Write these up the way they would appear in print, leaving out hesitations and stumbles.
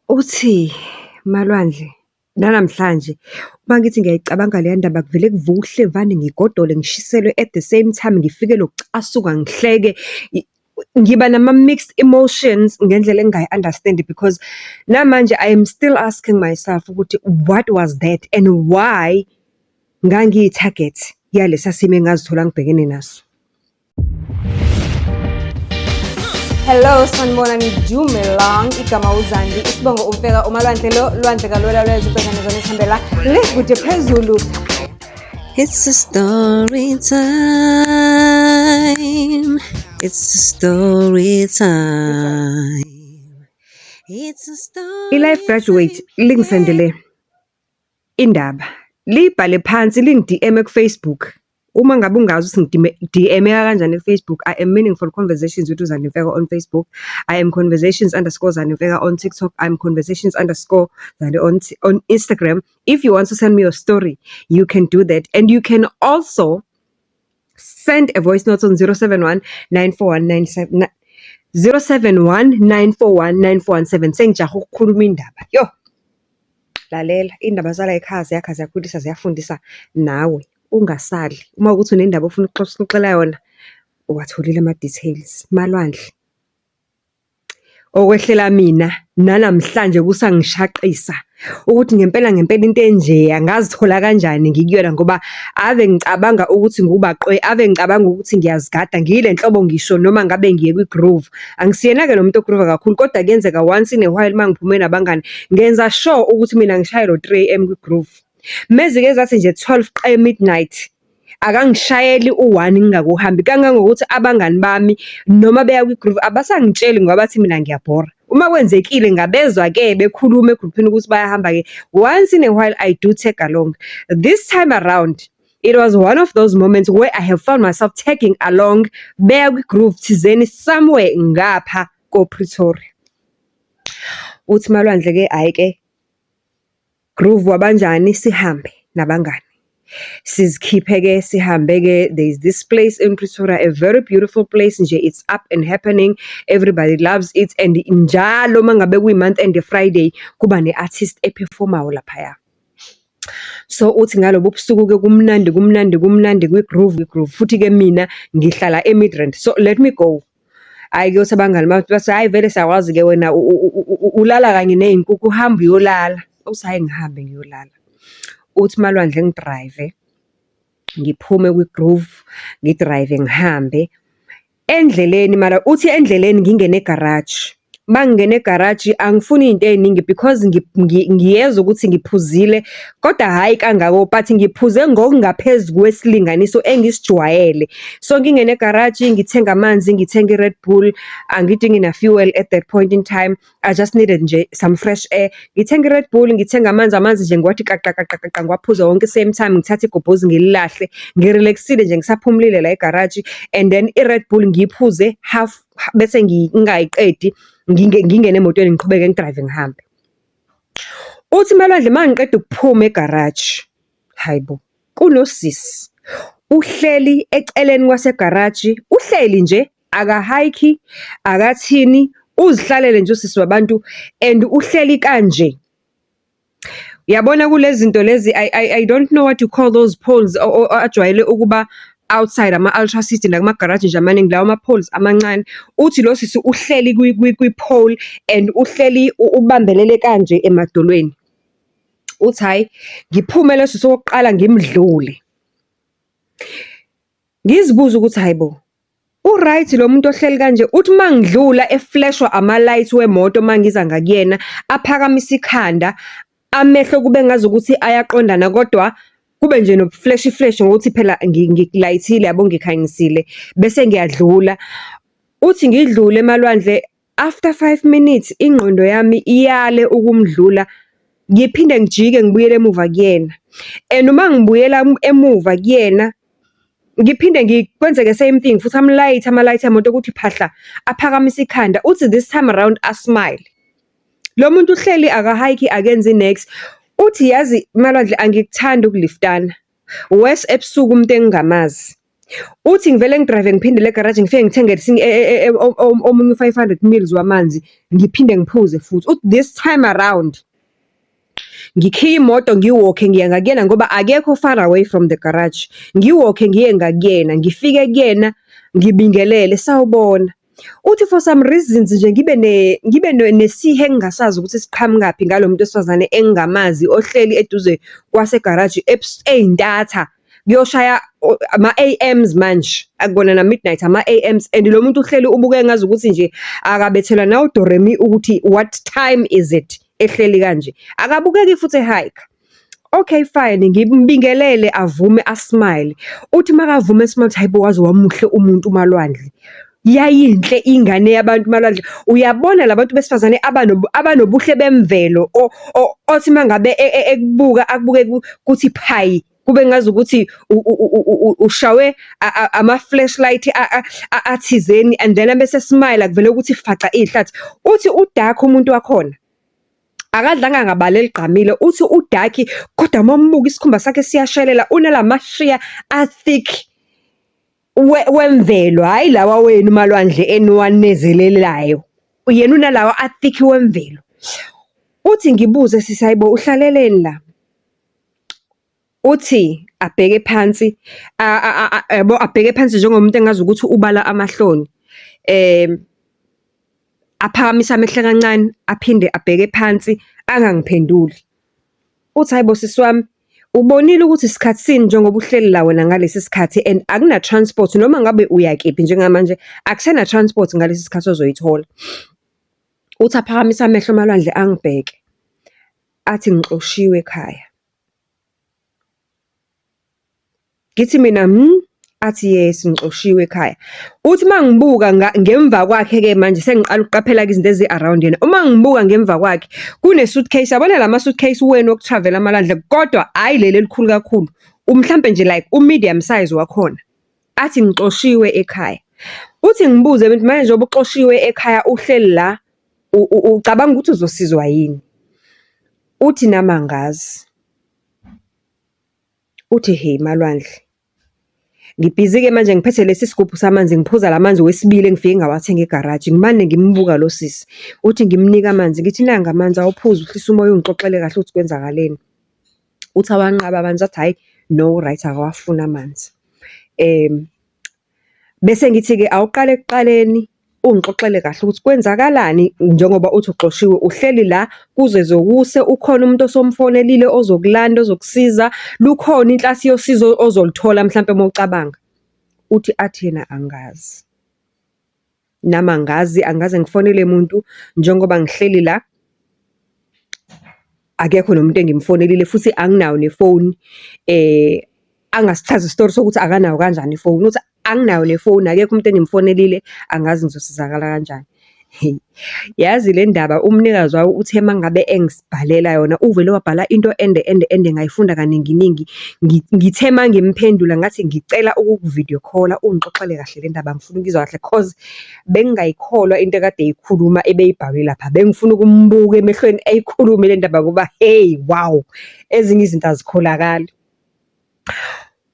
Uthi Malwandle, nanamhlanje uma ngithi ngiyayicabanga leya ndaba kuvele kuvuke uhlevane ngigodole ngishiselwe at the same time ngifikelwe ukucasuka ngihleke. Ngiba nama-mixed emotions ngendlela engingayi-understand because namanje I am still asking myself ukuthi what was that and why ngangiyi-target yalesa simo engazithola ngibhekene naso. Hello, sanibonani, Dumelang, igama uZandi, isibongo umfeka uMalwandle lo, Lwandle kalwela lwezibhekane zona isihambela le kude phezulu. It's a story time. It's a story time. It's a story. I-Life Graduate lingisendele indaba. Libhale phansi lingi-DM ku-Facebook. Uma ngabe ungazi ukuthi ngidm kanjani ku-Facebook, I am Meaningful Conversations with uZandi Mfeka on Facebook. I am Conversations_Zandi Mfeka on TikTok. I'm Conversations_Zandi on Instagram. If you want to send me your story, you can do that. And you can also send a voice note on 071 941 941 sengijaha ukukhuluma indaba. Yo, lalela indaba zala ekhaya ziyakha ziyakhulisa ziyafundisa nawe. Ungasali uma ukuthi unendaba ofuna ukuxoxela yona uwatholile ama-details. Malwandle, okwehlela mina nanamhlanje kusangishaqisa ukuthi ngempela into enje angazithola kanjani ngikuyona, ngoba ave ngicabanga ukuthi ngubaqwe, ave ngicabanga ukuthi ngiyazigada ngiyile nhlobo ngisho noma ngabe ngiye kwi-groove. Angisiyena-ke nomuntu ogroove kakhulu, kodwa kuyenzeka once in a while uma ngiphume nabangani ngenza sure ukuthi mina ngishaye lo 3 AM kwi-groove. Mezike zathi nje 12 midnight akangishayeli u1 ngingakuhambi, kangangokuthi abangani bami noma beya kwi-groove abasangitsheli ngoba bathi mina ngiyabhora. Uma kwenzekile ngabezwa-ke bekhuluma egruphini ukuthi bayahamba-ke, once in a while I do tag along. This time around it was one of those moments where I have found myself tagging along beya kwi-groove thizeni somewhere ngapha ko-Pretoria. Uthi Malwandle-ke hhayi-ke groove wabanjani, sihambe nabangani sizikhiphe-ke sihambe-ke. There is this place in Pretoria, a very beautiful place nje, it's up and happening, everybody loves it, and njalo mangabe kuyi-month and Friday kuba ne-artist eperformayo laphaya. So uthi ngalobo busuku-ke kumnandi kwi-groove futhi-ke mina ngihlala e-Midrand, so let me go. Hhayi-ke uthi abangani bathi hhayi vele siyakwazi-ke wena ulala kanye ney'nkukhu, uhamba uyolala. Uthi hhayi ngihambe ngiyolala. Uthi Malwandle ngidrayive ngiphume kwi-groove ngidrayive ngihambe endleleni uthi endleleni ngingene egaraji. Mangingene egaraji angifuni izinto eziningi because ngiyezwa ukuthi ngiphuzile, kodwa hhayi kangako, but ngiphuze ngokungaphezu kwesilinganiso engisijwayele. So ngingene egaraji ngithenga amanzi, ngithenga i-Red Bull, angidingi na-fuel at that point in time. I just needed nje some fresh air. Ngithenga i-Red Bull, ngithenga amanzi nje ngiwathi qaqa ngiwaphuza wonke same time, ngithathe igobhozi ngililahle, ngirelaxile nje ngisaphumulile la egaraji, and then i-Red Bull ngiyiphuze half bese ngingayiqedi ngingene emotweni ngiqhubeke ngidrayive ngihambe. Uthi Malwandle mangiqeda ukuphuma egaraji, hayibo, kunosisi uhleli eceleni kwasegaraji, uhleli nje akahayikhi akathini, uzihlalele nje usisi wabantu, and uhleli kanje. Uyabona kulezi zinto lezi, I don't know what you call those poles ajwayele ukuba outside, ama-ultra city nakumagaraji nje amaningi lawo ama-poles amancane. Uthi lo sisi uhleli kwi-pole and uhleli ubambelele kanje emadolweni. Uthi hhayi ngiphume lo sisi okokuqala ngimdlule, ngizibuza ukuthi hayibo u-right lo muntu ohleli kanje. Uthi mangidlula eflashwa ama-light wemoto mangiza ngakuyena, aphakamisa ikhanda, amehlo kube ngazukuthi ayaqondana, kodwa kube nje nobufleshi ngokuthi phela ngikulayithile yabo, ngikhanyisile bese ngiyadlula. Uthi ngidlule Malwandle, after 5 minutes ingqondo yami iyale ukumdlula, ngiphinde ngijike ngibuyele emuva kuyena, and uma ngibuyela emuva kuyena ngiphinde ngikwenzeke same thing futhi ama-light emoto ukuthi phahla aphakamisa ikhanda. Uthi this time around asmile. Lo muntu uhleli akahayikhi akenzi next. Uthi yazi Malwandle angikuthandi ukuliftana, worse ebusuku umuntu engingamazi. Uthi ngivele ngidrive ngiphindele egaraji ngifike ngithenge omunye u-500 mils wamanzi ngiphinde ngiphuze futhi. Uthi this time around ngikhiya imoto ngiwalk-e ngiya ngakuyena ngoba akekho far away from the garage. Ngiwalk-e ngiye ngakuyena, ngifike kuyena ngibingelele, sawubona. Uthi for some reasons nje ngibe nesihe engingasazi ukuthi siqhamukaphi ngalo muntu wesifazane engingamazi ohleli eduze kwasegaraji ey'ntatha. Kuyoshaya ama-AMs manje, akubona na-midnight ama-AMs and lo muntu uhleli ubukeka ngazi ukuthi nje akabethelwa nawu-do-re-mi ukuthi what time is it, ehleli kanje. Akabukeki futhi ehayikha. Okay fine, ngimbingelele avume asmile. Uthi makavuma esmile uthi hayibo waze wamuhle umuntu uMalwandle. Yayinhle ingane yabantu uMalwandle. Uyabona labantu besifazane abanobuhle bemvelo othi mangabe ekubuka akubuke kuthi phayi. Kube ngazi ukuthi ushawe ama-flashlight athizeni and then abese smile akuvele ukuthi faca ihlathi. Uthi uDark umuntu wakhona akadlanga ngabala eligqamile. Uthi uDark kodwa mambuka isikhumba sakhe siyashelela, unalamashiya a-thick wemvelo, hhayi lawa wenu uMalwandle eniwanezelelayo. Yena unalawa a-thick wemvelo. Uthi ngibuze sisi hayibo uhlaleleni la? Uthi abheke phansi, abheke phansi njengomuntu engazi ukuthi ubala amahloni. Aphakamise amehlo kancane, aphinde abheke phansi, angangiphenduli. Uthi hayibo sisi wami, ubonile ukuthi isikhathi sini njengoba uhleli la wena ngalesi sikhathi and akuna-transport noma ngabe uyakephi njengamanje, akusena-transport ngalesi sikhathi ozoyithola. Uthi aphakamise amehlo uMalwandle angibheke, athi ngixoshiwe ekhaya. Ngithi mina athi yes ngixoshiwe ekhaya. Uthi mangibuka ngemva kwakhe-ke manje sengiqala ukuqaphela-ke izinto ezi-around yena. Uma ngibuka ngemva kwakhe kune-suitcase, yabona lama-suitcase wenu wokutravel Malwandle kodwa hhayi leli elikhulu kakhulu. Mhlampe nje like u-medium size wakhona. Athi ngixoshiwe ekhaya. Uthi ngibuze manje njengoba uxoshiwe ekhaya uhleli la ucabanga ukuthi uzosizwa yini? Uthi nami angazi. Uthi hey Malwandle, ngibhizi-ke manje ngiphethe lesi sigubhu samanzi ngiphuza la manzi wesibili engifike ngawathenga egaraji. Ngimane ngimbuka lo sisi. Uthi ngimnika amanzi, ngithi nanga amanzi awuphuze uhlise umoya ungixoxele kahle ukuthi kwenzakaleni. Uthi awanqaba amanzi athi hayi no right akawafuni amanzi. Bese ngithi-ke awuqale ekuqaleni ungixoxele kahle ukuthi kwenzakalani njengoba uthi uxoshiwe uhleli la kuze zokuse, ukhona umuntu osomfonelile ozokulanda ozokusiza, lukhona inhlasi yosizo ozolithola mhlampe mawucabanga. Uthi athi yena angazi. Nami angaze ngifonele muntu njengoba ngihleli la. Akekho nomuntu engimfonelile futhi anginayo nefoni. Angasichaza isitori sokuthi akanayo kanjani ifoni. Uthi anginayo nefoni, akekho umuntu engimfonelile, angazi ngizosizakala kanjani. Yazi le ndaba umnikazi wayo uthe mangabe engisibhalela yona uvele wabhala into ende ngayifunda kaningi. Ngithe mangimphendula ngathi ngicela ukuku-video call-a ungixoxele kahle le ndaba, ngifuna ukuyizwa kahle cause bengingayikholwa into ekade eyikhuluma ebeyibhalwe lapha. Bengifuna ukumbuka emehlweni eyikhulume le ndaba ngoba hey wow, ezinye izinto azikholakali.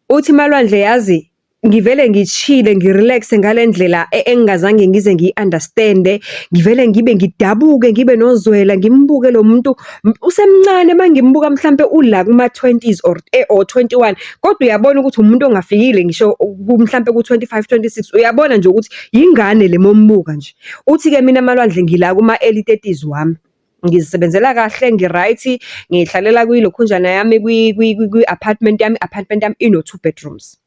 Uthi Malwandle yazi ngivele ngitshile ngirelaxe ngale ndlela engingazange ngize ngiyi-understand-e. Ngivele ngidabuke ngibe nozwela ngimbuke lo muntu usemncane mangimbuka mhlampe ula kuma-20s or 21 kodwa uyabona ukuthi umuntu ongafikile ngisho mhlampe ku-25, 26 uyabona nje ukuthi yingane le mombuka nje. Uthi-ke mina Malwandle ngila kuma-early 30s wami. Ngizisebenzela kahle, ngi-right, ngihlalela kwilokhunjana yami kwi-apartment yami. I-apartment yami ino-2 bedrooms.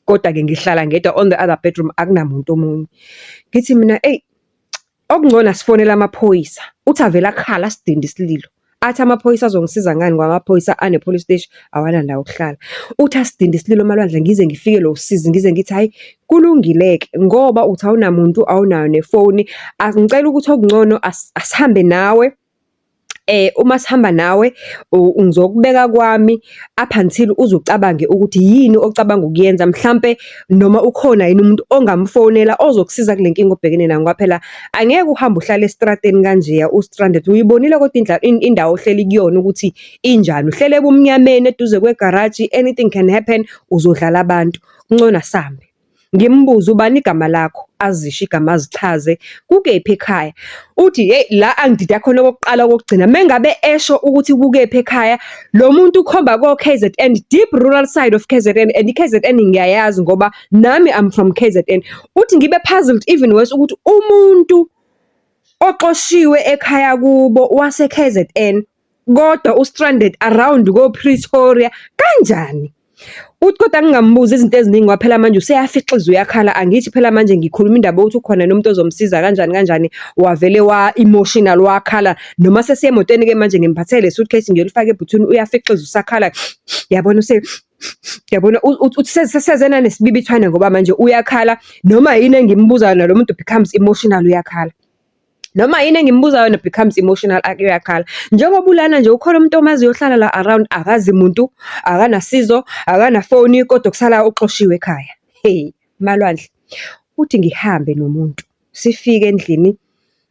Kodwa-ke ngihlala ngedwa, on the other bedroom akunamuntu omunye. Ngithi mina okungcono asifonele amaphoyisa. Uthi avele akhala asidinde isililo. Athi amaphoyisa azongisiza ngani ngoba amaphoyisa ane-police station awanandawo yokuhlala. Uthi asidinde isililo Malwandle ngize ngifike lo usizi ngize ngithi hayi kulungile-ke ngoba uthi awunamuntu awunayo nefoni. Ngicela ukuthi okungcono asihambe nawe. Uma sihamba nawe ngizokubeka kwami up until uzucabange ukuthi yini ocabanga ukuyenza, mhlampe noma ukhona yini umuntu ongamfonela ozokusiza kule nkinga obhekene nayo ngoba phela angeke uhambe uhlale estradeni kanjeya u-stranded. Uyibonile kodwa indawo ohleli kuyona ukuthi injani, uhlele ebumnyameni eduze kwegaraji, anything can happen, uzodlala abantu. Kungcono asambe. ngimbuze ubani igama lakho, azisho igama azichaze, kukephi ekhaya. Uthi hey la angidida khona okokuqala okugcina mengabe esho ukuthi kukephi ekhaya, lo muntu ukhomba ko KZN, deep rural side of KZN, and iKZN ngiyayazi ngoba nami I'm from KZN. Uthi ngibe puzzled even worse ukuthi umuntu oxoshiwe ekhaya kubo wase KZN kodwa ustranded around ko Pretoria kanjani? Uthi kodwa ngingambuza izinto eziningi waphela manje useyafixiza uyakhala, angithi phela manje ngikhuluma indaba ukuthi ukhona nomuntu ozomsiza kanjani wavele wa emotional wakhala, noma sesiye emotweni ke manje ngimphathele le suitcase ngiyolifaka ebhuthini uyafixiza usakhala yabona yabona uthi sesezena nesibibithwane ngoba manje uyakhala, noma yini engimbuzayo nalo muntu becomes emotional uyakhala. Noma yini engimbuza yona becomes emotional uyakhala. Njengoba ulana nje ukhona umuntu omazi yohlala la around, akazi umuntu, akanasizo, akanafoni kodwa kusala uxoshiwe ekhaya. Hey Malwandle, uthi ngihambe nomuntu sifike endlini,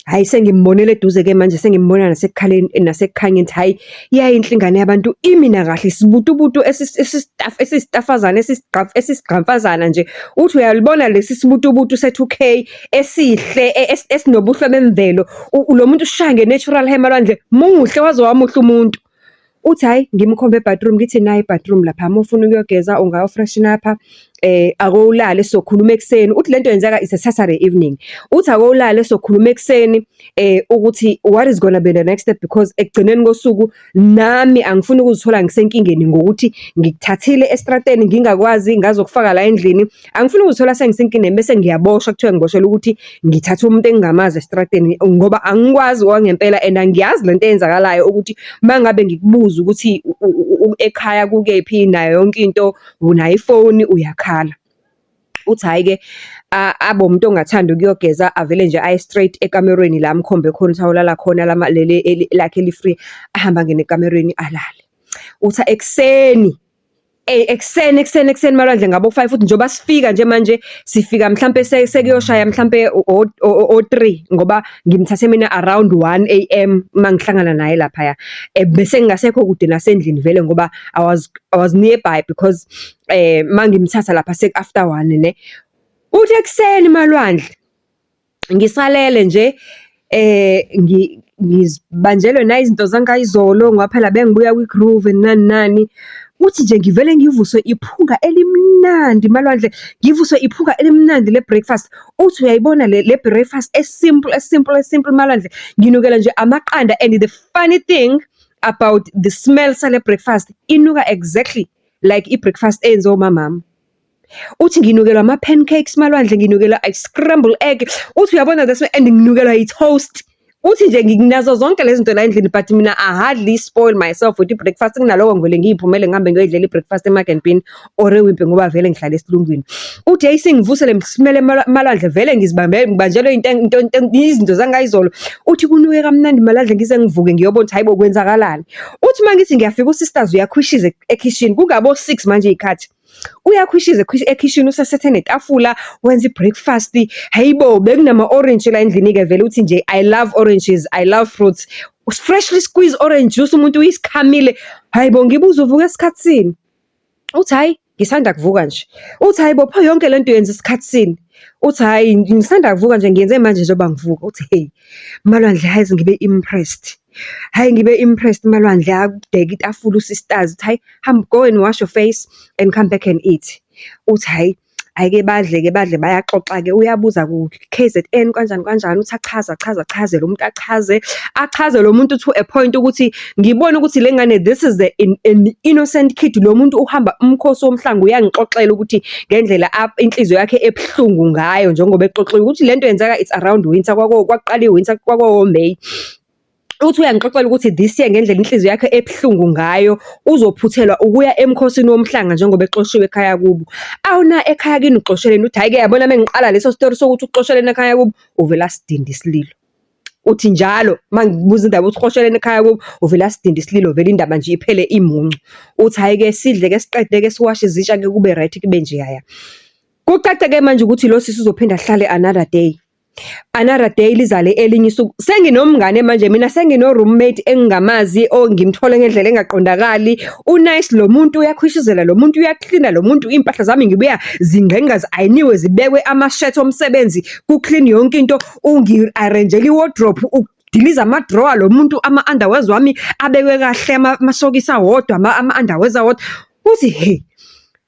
hayi sengimbonele eduze ke manje sengimbona nasekukhaleni nasekukhanyeni, hayi iyayinhlingane yabantu imina kahle isibutubutu esisitafazana esisigqamfazana nje. Uthi uyalibona lesi sibutubutu se2K esihle esinobuhle bemvelo, lo muntu ushaya nge-natural hair Malwandle, muhle waze wamuhle umuntu. Uthi hayi ngimkhombe ebathroom, ngithi nayi ibathroom lapha, uma ufuna ukuyogeza ungayofreshen up, akowulale sokhuluma ekseni. Uthi lento yenzeka is a Saturday evening. Uthi akowulale sokhuluma ekseni ukuthi what is gonna be the next step, because ekugcineni kosuku nami angifuni ukuzithola ngisenkingeni ngokuthi ngikuthathile estrateni ngingakwazi ngazokufaka la endlini. Angifuni ukuzithola sengisenkingeni bese ngiyaboshwa kuthiwa ngiboshela ukuthi ngithatha umuntu engingamazi estrateni ngoba angikwazi okwangempela, and angiyazi lento eyenzakalayo ukuthi mangabe ngikubuza ukuthi ekhaya kukephi nayo yonke into, unayo ifoni uyakhala. Uthi hayi-ke abo umuntu ongathanda ukuyogeza avele nje aye straight ekamerweni la mkhombe khona ukuthi awulala khona leli lakhe li-free, ahamba ngene ekamerweni alale. Uthi ekseni Malwandle ngabo 5 futhi njengoba sifika nje manje sifika mhlambe sekuyoshaya mhlambe o3 ngoba ngimthathe mina around 1 AM mangihlangana naye lapha bese ngingasekho kude nasendlini vele ngoba I was nearby because mangimthatha lapha sek after 1 ne. Uthi ekseni Malwandle ngisalele nje ngizibanjelwe na izinto zangayizolo ngoba phela bengibuya kwi-groove nani. Uthi nje ngivele ngivuswe iphunga elimnandi Malwandle, ngivuswe iphunga elimnandi le-breakfast. Uthi uyayibona le breakfast simple Malwandle, nginukela nje amaqanda, and the funny thing about the smell sale breakfast inuka exactly like i-breakfast enziwe umamami. Uthi nginukelwa ama-pancakes Malwandle, nginukelwa scramble egg. Uthi uyabona this and nginukelwa i-toast. Uthi nje nginazo zonke lezi zinto la endlini, but mina I hardly spoil myself with i-breakfast. Kunaloko ngivele ngiyiphumele ngihambe ngiyoyidlela i-breakfast eMarket Bin or eWimpy ngoba vele ngihlala esilungwini. Uthi hey singivusele msimele Malwandle vele ngibanjelwe izinto zangayizolo. Uthi kunuke kamnandi Malwandle ngize ngivuke ngiyobona ukuthi hayibo kwenzakalani. Uthi mangithi ngiyafika usisters uyakhwishiza ekitchen kungabo 6 manje ikhathi. Uyakhwishiza ekitchen usasethe netafula wenza i-breakfast. Hayibo bekunama orange la endlini ke vele uthi nje I love oranges, I love fruits. Freshly squeezed orange juice umuntu uyisikhamile. Hayibo ngibuza uvuka esikhatsini. Uthi hayi ngisanda kuvuka nje. Uthi hayibo pho yonke lento yenza isikhatsini. Uthi hayi ngisanda kuvuka nje ngiyenze manje njengoba ngivuka. Uthi hey Malwandle hayi ngibe impressed. Hayi ngibe impressed Malwandle, akudeka itafula usisters. Uthi hayi go and wash your face and come back and eat. Uthi hayi ayike badle bayaxoxa ke, uyabuza ku KZN kanjani. Uthi achaze lo muntu achaze lo muntu to a point ukuthi ngibona ukuthi le ngane this is an innocent kid. Lo muntu uhamba umkhosi womhlanga uyangixoxela ukuthi ngendlela inhliziyo yakhe ebhlungu ngayo njengoba exoxela ukuthi lento yenzeka it's around winter, kwaqala iwinter kwako May. Uthi uyangixoxela ukuthi this year ngendlela inhliziyo yakhe ebhlungu ngayo uzophuthelwa ukuya emkhosini womhlanga njengoba exoshiwe ekhaya kubo. Awuna ekhaya kini uxosheleni. Uthi hayi ke yabona mengiqala leso story sokuthi uxosheleni ekhaya kubo uvela sidinda isililo. Uthi njalo mangibuza indaba ukuthi uxosheleni ekhaya kubo uvela sidinda isililo, vele indaba nje iphele imuncu. Uthi hayi ke sidle ke siqede ke siwashe izitsha ke kube right kube nje yaya. Kucace ke manje ukuthi lo sisi uzophinda ahlale another day. Another day lizale elinye isuku senginomngane manje mina sengino roommate engingamazi ngimthole ngendlela engaqondakali unice lo muntu uyakhwishizela lo muntu uyaklina lo muntu impahla zami ngibuya zingqenga ayiniwe zibekwe ama-shirt omsebenzi ku-clean yonke into ungi-arrangele i-wardrobe diliza ama-drawer lo muntu ama-underwears wami abekwe kahle amasokisi awodwa ama-underwears awodwa uthi hey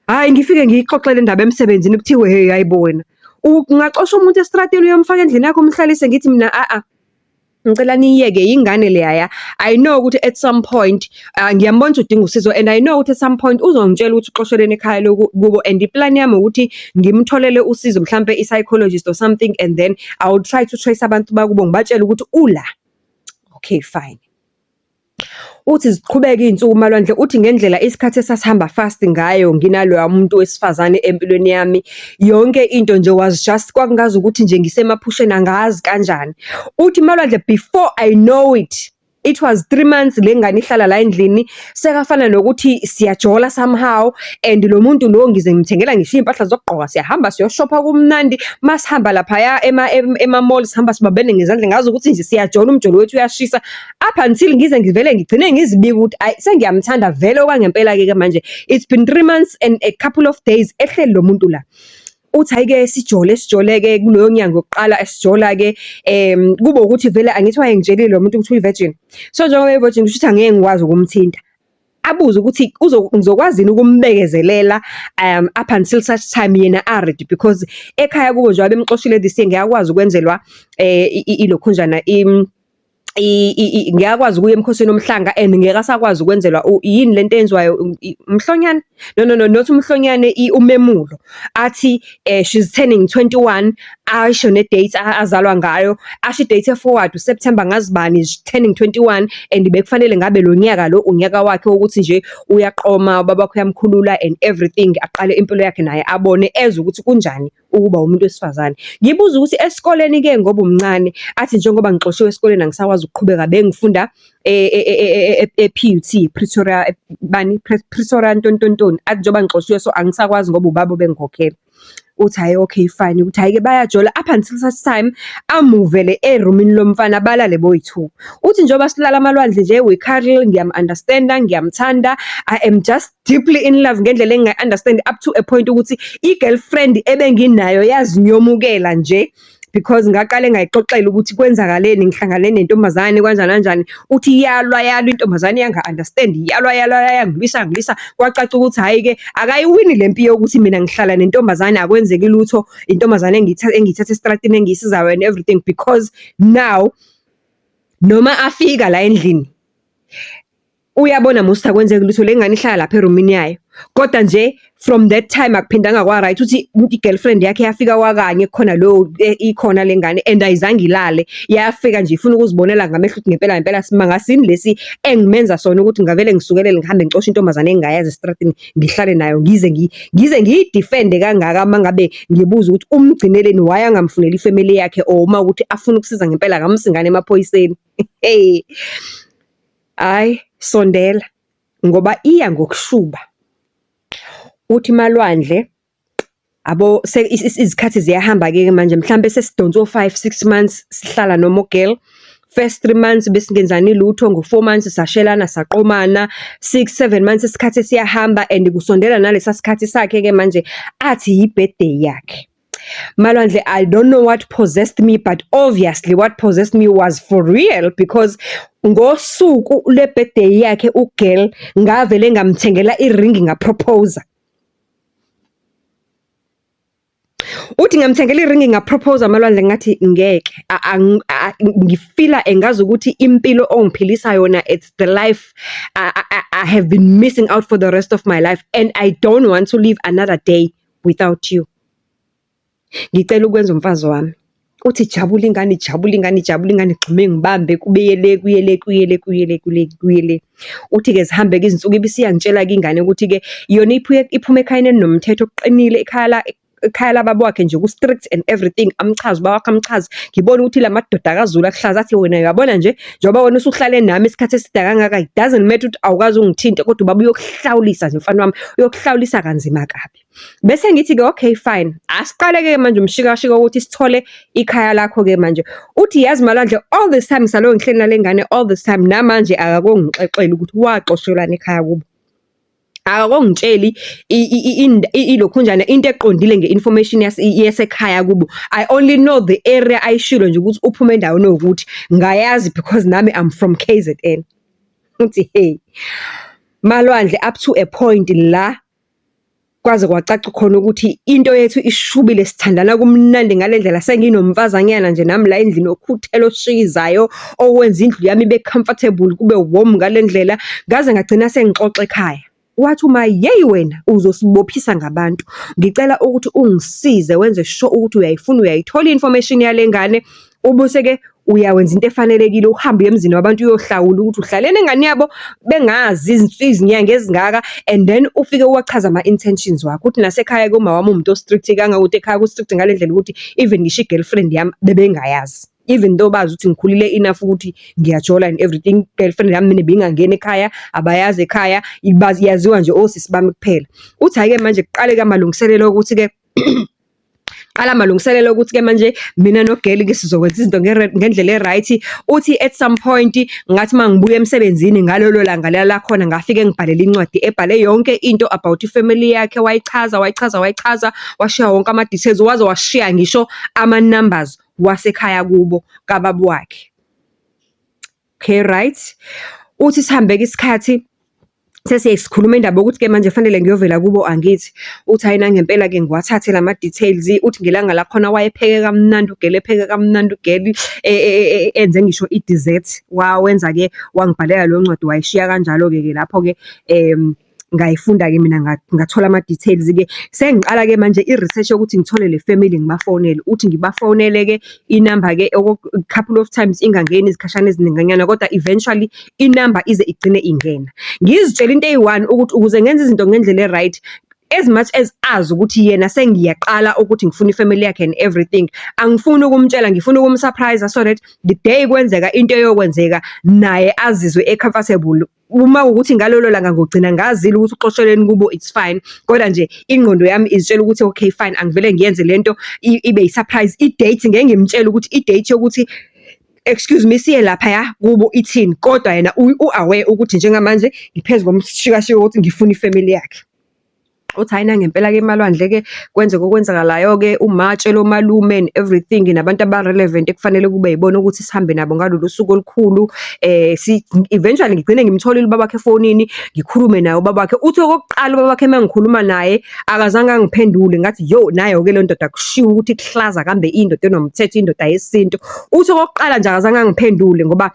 hayi ngifike ngiyixoxele indaba emsebenzini kuthiwe hey ayibona ungacosha umuntu esitrateni uyomfaka endlini yakho umhlalise ngithi mina ngicela niyeke ingane leya I know ukuthi at some point ngiyambona ukuthi udinga usizo and I know ukuthi at some point uzongitshela ukuthi uxosheleni ekhaya kubo and iplan yami ukuthi ngimtholele usizo mhlambe i-psychologist or something and then I will try to trace abantu bakubo ngibatshela ukuthi ula okay fine. Uthi ziqhubeka iy'nsuku uMalwandle uthi ngendlela isikhathi esasihamba fast ngayo nginaloya muntu wesifazane empilweni yami yonke into nje was just kwakungazi ukuthi nje ngisemaphusheni angazi kanjani. Uthi Malwandle before I know it was 3 months le ngane ihlala la endlini sekafana nokuthi siyajola somehow and lo muntu lo ngize ngimthengela ngisho impahla zokugqoka siyahamba siyoshopha kumnandi masihamba lapha ema-mall sihamba sibambene ngezandla ngazi ukuthi nje siyajola umjolo wethu uyashisa up until ngize ngivele ngigcine ngizibika ukuthi sengiyamthanda vele okwangempela-ke manje it's been 3 months and a couple of days ehleli lo muntu la. Uthi hayi-ke sijole-ke kuloyo nyanga yokuqala sijola-ke kube ukuthi vele angithi wayengitshelile lo muntu ukuthi uyi-virgin so njengoba i-virgin kusho ukuthi angeke ngikwazi ukumthinta abuze ukuthi ngizokwazini ukumbekezelela up until such time yena ready because ekhaya kubo nje abemxoshile this year ngiyakwazi ukwenzelwa ilokhunjana ngiyakwazi ukuya emkhosini omhlanga and ngeke asakwazi ukwenzelwa yini lento enziwayo umhlonyane no not umhlonyane umemulo athi she's turning 21 asho ne-date azalwa ngayo asho i-date forward uSeptember ngazibani is turning 21 and bekufanele ngabe lo nyaka lo unyaka wakhe ukuthi nje uyaqoma babakho uyamkhulula and everything aqale impilo yakhe naye abone ezwe ukuthi kunjani ukuba umuntu wesifazane. Ngibuza ukuthi esikoleni ke ngoba umncane athi njengoba ngixoshiwe esikoleni angisakwazi ukuqhubeka bengifunda e-PUT Pretoria ntontontoni athi njengoba ngixoshiwe so angisakwazi ngoba ubaba bengikhokhela. Uthi hayi okay fine uthi hayi ke bayajola up until such time amuvele eroomini lomfana balale boyi-2 uthi njengoba silala amalwandle nje we cuddle ngiyam-understanda ngiyamthanda I am just deeply in love ngendlela engingayi-understand up to a point ukuthi i-girlfriend ebenginayo yazinyomukela nje because ngaqale ngayixoxela ukuthi kwenzakaleni ngihlangane nentombazane kanjani uthi yalwa intombazane yanga-understand yalwa yangilwisa kwacaca ukuthi hhayi-ke akayiwini le mpi yokuthi mina ngihlala nentombazane akwenzeki lutho intombazane engiyithatha esitratini engiyisizayo and everything because now noma afika la endlini uyabona musta kwenzeki lutho le ngane ihlala lapha eroomini yayo kodwa nje from that time akuphindanga kwa-right uthi i-girlfriend yakhe yafika wakanye khona lo ikhona le ngane and ayizange ilale yafika nje ifuna ukuzibonela ngamehlo ukuthi ngempela simangasini lesi engimenza sona ukuthi ngavele ngisukelele ngihambe ngicoshe intombazane engingayazi esitratini ngihlale nayo ngize ngiyidefende kangaka uma ngabe ngibuza ukuthi umgcineleni why angamfuneli ifamily yakhe or uma ukuthi afuna ukusiza ngempela akamsingane emaphoyiseni. Hey hayi sondela ngoba iya ngokushuba. Uthi Malwandle abo izikhathi ziyahamba-ke manje mhlambe sesidonsa 5-6 months sihlala noma girl first 3 months besingenzani lutho ngo4 months sashelana saqomana 6-7 months isikhathi siyahamba and kusondela nalesa sikhathi sakhe-ke manje athi yi-birthday yakhe. Malwandle, I don't know what possessed me, but obviously what possessed me was for real because ngosuku le birthday yakhe ugirl ngavele ngamthengela iringi ngapropose. Uthi ngamthengela iringi ngapropose Malwandle ngathi ngeke ngifila engazi ukuthi impilo ongiphilisa yona it's the life I have been missing out for the rest of my life and I don't want to live another day without you. Ngicela ukwenza umfazi wami. Uthi jabula ingane gxume ngibambe kuyele. Uthi-ke zihambe-ke izinsuku ibisiyangitshela-ke ingane ukuthi-ke yona iphume ekhayeni nomthetho oqinile ekhaya ekhaya lababa wakhe nje ku-strict and everything, amchaza ubaba wakhe amchaza. Ngibona ukuthi la madoda akaZulu akuhlaza athi wena uyabona nje, njengoba wena usuhlale nami isikhathi eside kangaka, it doesn't matter ukuthi awukwazi ungithinte kodwa ubaba uyokuhlawulisa nje mfana wami, uyokuhlawulisa kanzima kabi. Bese ngithi-ke okay fine, asiqale-ke manje umshikashika ukuthi sithole ikhaya lakho-ke manje. Uthi yazi Malwandle, all this time ngisaloyo ngihleli nale ngane all this time, namanje akakongixexeli ukuthi waxoshelwana ekhaya kubo. Akakongitsheli ilokhunjana into eqondile nge-information yasekhaya kubo. I only know the area ayishilo nje ukuthi uphume endaweni ewukuthi, ngayazi because nami I'm from KZN. Uthi hey Malwandle, up to a point la kwaze kwacaca khona ukuthi into yethu ishubile, sithandana kumnandi ngale ndlela, senginomfazanyana nje nami la endlini okhuthela oshikizayo, owenza indlu yami ibe comfortable, kube warm ngale ndlela, ngaze ngagcina sengixoxa ekhaya. Wathi uma yeyi wena uzosibophisa ngabantu, ngicela ukuthi ungisize wenze sure ukuthi uyayifuna uyayithola information yale ngane, ubuse-ke uyawenza into efanelekile, uhambe emzini wabantu uyohlawula ukuthi uhlalene ngane yabo bengazi izinyanga ezingaka, and then ufike uwachaza ama-intentions wakho. Uthi nasekhaya kuma wami umuntu o-strict kangakuthi ekhaya ku-strict ngale ndlela ukuthi even ngisho i-girlfriend yami bebengayazi, even though bazi ukuthi ngikhulile enough ukuthi ngiyajola and everything. Girlfriend yami mina bingangena ekhaya, abayazi ekhaya, yaziwa nje osisi bami kuphela. Uthi hhayi-ke manje kuqale-ke amalungiselelo ukuthi-ke amalungiselelo ukuthi-ke manje mina noGeli-ke sizokwenza izinto ngendlela e-right. Uthi at some point ngathi mangibuya emsebenzini ngalolo langa lakhona ngafike ngibhalela incwadi ebhale yonke into about ifamily yakhe, wayichaza washiya wonke ama-details, waze washiya ngisho ama-numbers wasekhaya kubo kababa wakhe. Okay right. Uthi sihambeke isikhathi sesikhuluma indaba ukuthi-ke manje fanele ngiyovela kubo angithi. Uthi hayi nangempela-ke ngiwathathe lama details. Uthi ngelanga lakhona wayepheke kamnandi uGeli, epheke kamnandi uGeli, enze ngisho i-dessert wawenza-ke, wangibhalela lo ncwadi wayishiya kanjalo-ke lapho-ke ngayifunda-ke mina ngathola ama-details-ke. Sengiqala-ke manje i-research yokuthi ngithole le family ngibafonele. Uthi ngibafonele-ke inamba-ke couple of times ingangeni izikhashana ezininganyana, kodwa eventually inamba ize igcine ingena. Ngizitshela into eyi-one ukuthi ukuze ngenze izinto ngendlela e-right, as much as azi ukuthi yena sengiyaqala ukuthi ngifuna ifamily yakhe and everything, angifuni ukumtshela, ngifuna ukumsurprise so that the day kwenzeka into eyokwenzeka naye azizwe e-comfortable. Uma ukuthi ngalolo langa ngogcina ngazile ukuthi uxosheleni kubo, it's fine, kodwa nje ingqondo yami izitshela ukuthi okay fine, angivele ngiyenze lento ibe yi-surprise. I-date ngeke ngimtshele ukuthi i-date yokuthi excuse me siye lapha ya kubo ithini, kodwa yena u-aware ukuthi njengamanje ngiphezu komshikashika ukuthi ngifuna ifamily yakhe. Uthi hayi nangempela-ke Malwandle-ke kwenzeka okwenzakalayo-ke, umatshela omalume and everything nabantu aba-relevant ekufanele kube yibona ukuthi sihambe nabo ngalolu suku olukhulu. Eventually ngigcine ngimtholile ubaba wakhe efonini, ngikhulume naye ubaba wakhe. Uthi okokuqala ubaba wakhe mangikhuluma naye akazange angiphendule, ngathi yo nayo-ke le ndoda kushiwo ukuthi kuhlaza kambe indoda enomthetho, indoda yesintu. Uthi okokuqala nje akazange angiphendule ngoba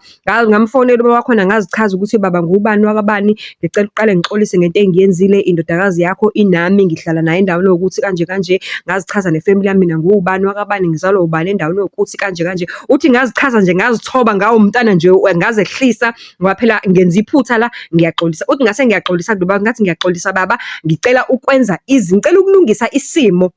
ngamfonela ubaba wakhona ngazichaza ukuthi baba ngubani wakabani, ngicela uqale ngixolise ngento engiyenzile, indodakazi yakho nami ngihlala naye endaweni yokuthi kanje kanje, ngazichaza nefamily yami mina ngubani wakabani, ngizalwa ubani endaweni yokuthi kanje kanje. Uthi ngazichaza nje ngazithoba ngawo umntana nje ngazehlisa ngoba phela ngenza iphutha la ngiyaxolisa. Uthi ngase ngiyaxolisa kuloba, ngathi ngiyaxolisa baba, ngicela ukwenza ngicela ukulungisa isimo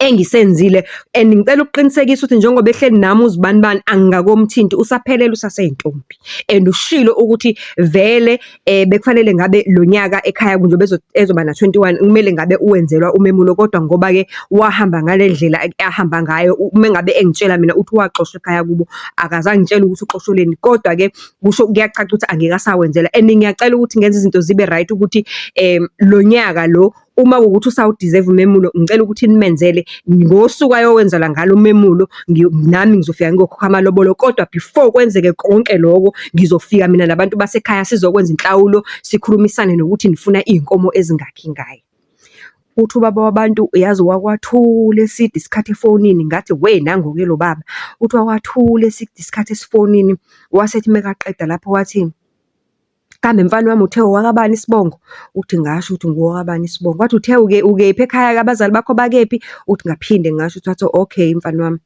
engisenzile and ngicela ukuqinisekisa ukuthi njengoba ehleli nami uzibani bani angingakomthinti, usaphelele usaseyintombi, and ushilo ukuthi vele bekufanele ngabe lo nyaka ekhaya njengoba ezoba na 21 kumele ngabe uwenzelwa umemulo, kodwa ngoba-ke wahamba ngale ndlela ahamba ngayo, uma ngabe engitshela mina uthi waxoshwa ekhaya kubo, akazange ngitshela ukuthi uxosheleni, kodwa-ke kusho kuyacaca ukuthi angeke asawenzela. And ngiyacela ukuthi ngenze izinto zibe right ukuthi lo nyaka lo uma ukuthi usawudeserve umemulo, ngicela ukuthi nimenzele ngosuku ayowenzela ngalo umemulo, nami ngizofika ngiyokhokha amalobolo, kodwa before kwenzeke konke lokho ngizofika mina nabantu basekhaya sizokwenza inhlawulo, sikhulumisane nokuthi nifuna iy'nkomo ezingakhi ngayo. Uthi ubaba wabantu yazi wakwathula eside isikhathi efonini, ngathi we nangu-ke lo baba. Uthi wakwathula eside isikhathi esifonini, wasethi mekaqeda lapho wathi kambe mfana wami uthe wakabani isibongo? Uthi ngasho ukuthi ngowakabani isibongo. Wathi uthe ukephi ekhaya abazali bakho bakephi? Uthi ngaphinde ngasho ukuthi okay mfana wami.